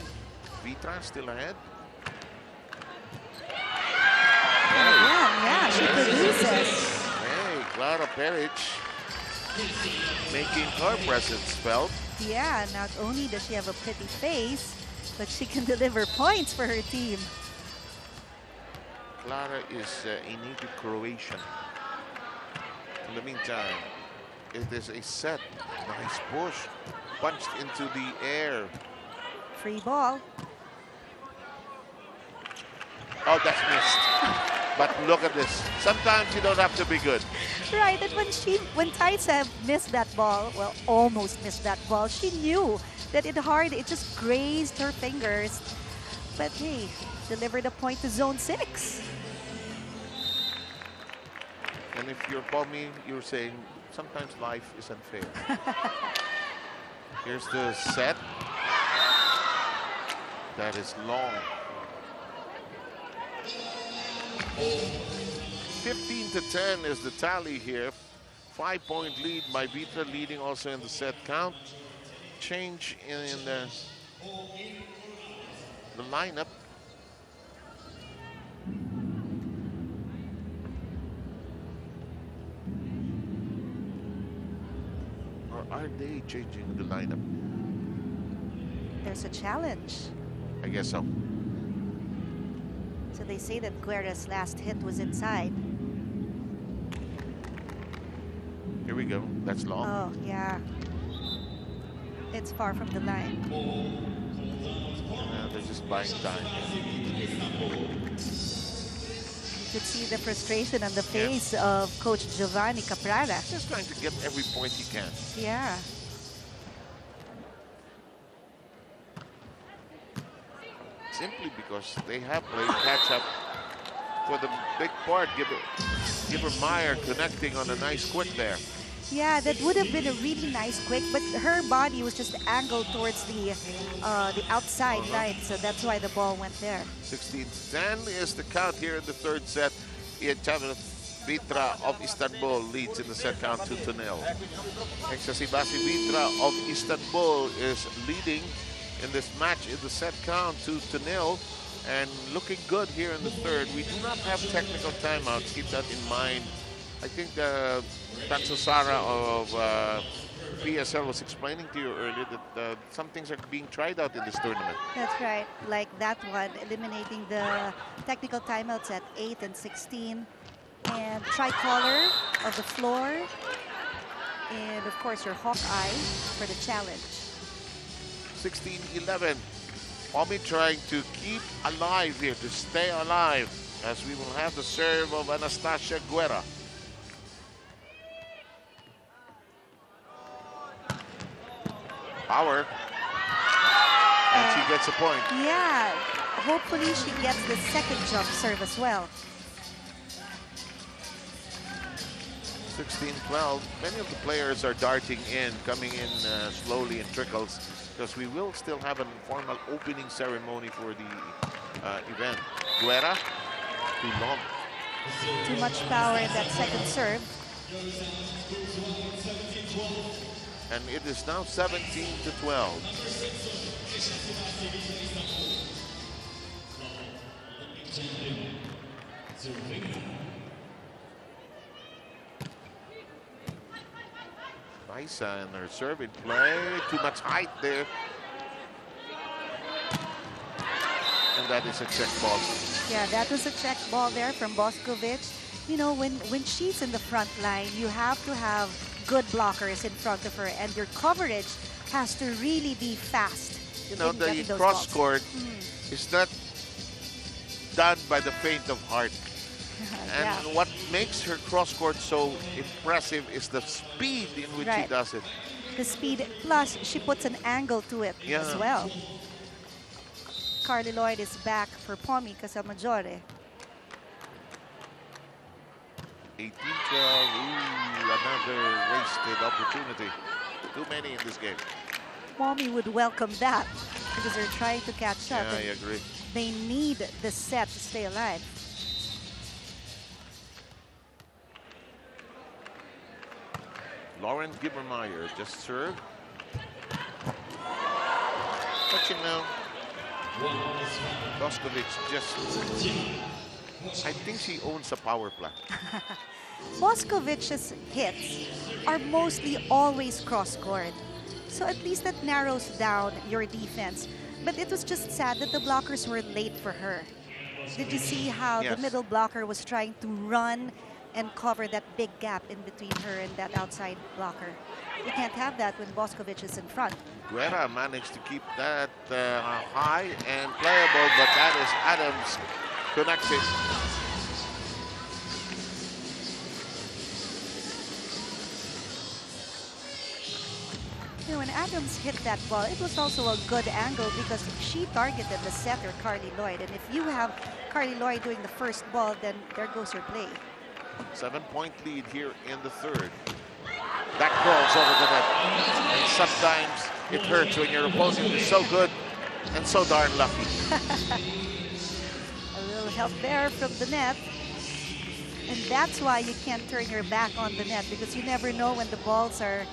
Vitra still ahead. Yeah, she produces. Hey, Clara Peric making her presence felt. Yeah, not only does she have a pretty face, but she can deliver points for her team. Clara is a native Croatian. In the meantime, it is a set. Nice push. Punched into the air. Free ball. Oh, that's missed. But look at this. Sometimes you don't have to be good. Right, and when Taisa missed that ball, well, almost missed that ball, she knew that it just grazed her fingers. But hey, delivered a point to zone 6. And if you're Pomi, you're saying, sometimes life is unfair. Here's the set. That is long. 15-10 is the tally here. 5-point lead by Vitri, leading also in the set count. Change in the lineup. Or are they changing the lineup? There's a challenge. I guess so. So they say that Guerra's last hit was inside. Here we go. That's long. Oh, yeah. It's far from the line. They're just buying time. You could see the frustration on the face of Coach Giovanni Caprara. Just trying to get every point he can. Yeah. Simply because they have played catch-up for the big part. Gibber Meyer connecting on a nice quick there. Yeah, that would have been a really nice quick, but her body was just angled towards the outside line, so that's why the ball went there. 16-10 is the count here in the third set. Eczacibasi Vitri of Istanbul leads in the set count 2-0. Eczacibasi Vitri of Istanbul is leading in this match in the set count 2-0, and looking good here in the third. We do not have technical timeouts. Keep that in mind. I think Tatsu Sara of PSL was explaining to you earlier that some things are being tried out in this tournament. That's right, like that one, eliminating the technical timeouts at 8 and 16, and tricolor of the floor, and of course your Hawkeye for the challenge. 16-11. Pomi trying to keep alive here, to stay alive, as we will have the serve of Anastasia Guerra. Power. And she gets a point. Yeah, hopefully she gets the second jump serve as well. 16-12. Many of the players are darting in, coming in slowly in trickles, because we will still have an formal opening ceremony for the event. Guerra, too long. Too much power in that second serve. And it is now 17-12. Raisa and her serve in play. Too much height there. And that is a check ball. Yeah, that was a check ball there from Boskovic. You know, when she's in the front line, you have to have good blockers in front of her, and your coverage has to really be fast. You know, the cross court is not done by the faint of heart. And what makes her cross court so impressive is the speed in which she does it. The speed, plus she puts an angle to it as well. Carly Lloyd is back for Pomi Casalmaggiore. 18-12, another wasted opportunity. Too many in this game. Pomi would welcome that because they're trying to catch up. Yeah, I agree. They need the set to stay alive. Lauren Gibbermeyer just served. Touching now. Boskovic just... I think she owns a power plant. Boskovic's hits are mostly always cross-court. So at least that narrows down your defense. But it was just sad that the blockers were late for her. Did you see how the middle blocker was trying to run and cover that big gap in between her and that outside blocker? You can't have that when Boskovic is in front. Guerra managed to keep that high and playable, but that is Adams connects it. You know, when Adams hit that ball, it was also a good angle because she targeted the setter, Carly Lloyd. And if you have Carly Lloyd doing the first ball, then there goes your play. 7-point lead here in the third. That crawls over the net. And sometimes it hurts when your opponent is so good and so darn lucky. A little help there from the net. And that's why you can't turn your back on the net, because you never know when the balls are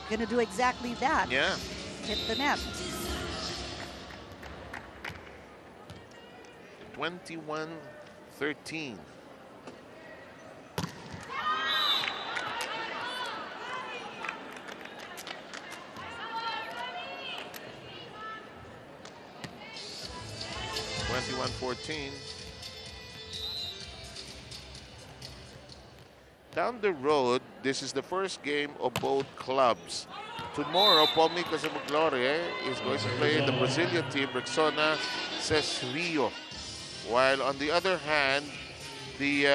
going to do exactly that. Yeah. Hit the net. 21-13. Down the road, this is the first game of both clubs. Tomorrow, Pomi Casalmaggiore is going to play the Brazilian team, Rexona Rio. While on the other hand, the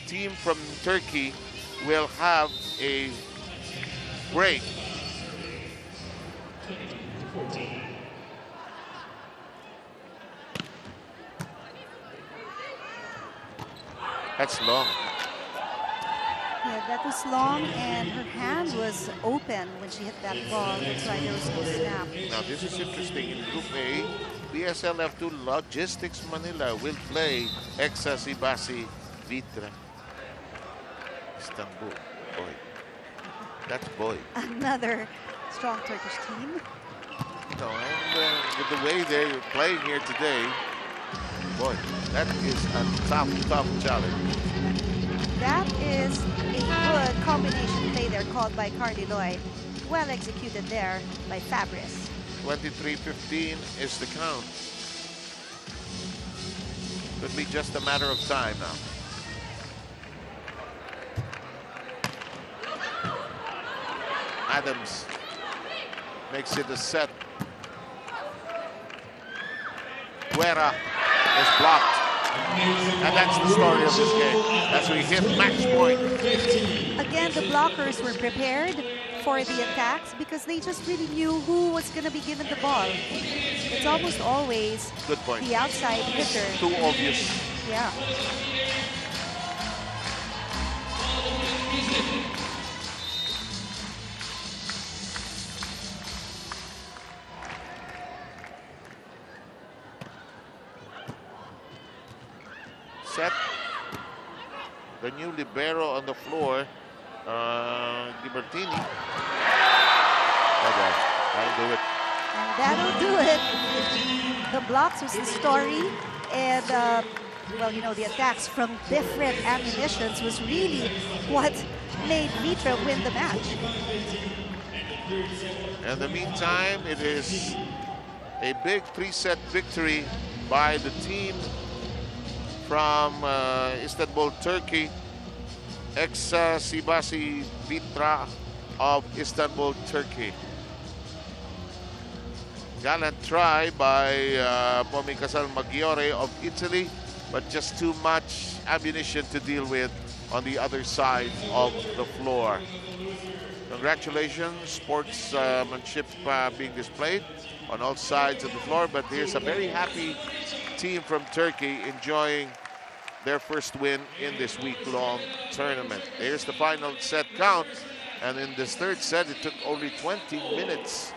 team from Turkey will have a break. That's long. Yeah, that was long, and her hand was open when she hit that ball. That's why there was no snap. Now, this is interesting. In Group A, BSLF2 Logistics Manila will play Eczacibasi Vitri. Istanbul. Boy. That's boy. Another strong Turkish team. No, and with the way they're playing here today, boy, that is a tough challenge. That is a good combination play there called by Cardiloy. Well executed there by Fabris. 23-15 is the count. Could be just a matter of time now. Adams makes it a set. Guerra is blocked. And that's the story of this game as we hit match point. Again, the blockers were prepared for the attacks because they just really knew who was going to be given the ball. It's almost always good point. The outside hitter. Too obvious. Yeah. Set. The new libero on the floor, Ghibertini. Okay, that'll do it. And that'll do it. The blocks was the story, and well, you know, the attacks from different ammunitions was really what made Vitra win the match. In the meantime, it is a big 3-set victory by the team from Istanbul, Turkey, Eczacibasi Vitri of Istanbul, Turkey. Gallant try by Pomi Casalmaggiore of Italy, but just too much ammunition to deal with on the other side of the floor. Congratulations, sportsmanship being displayed on all sides of the floor, but here's a very happy team from Turkey enjoying their first win in this week-long tournament. Here's the final set count, and in this third set, it took only 20 minutes.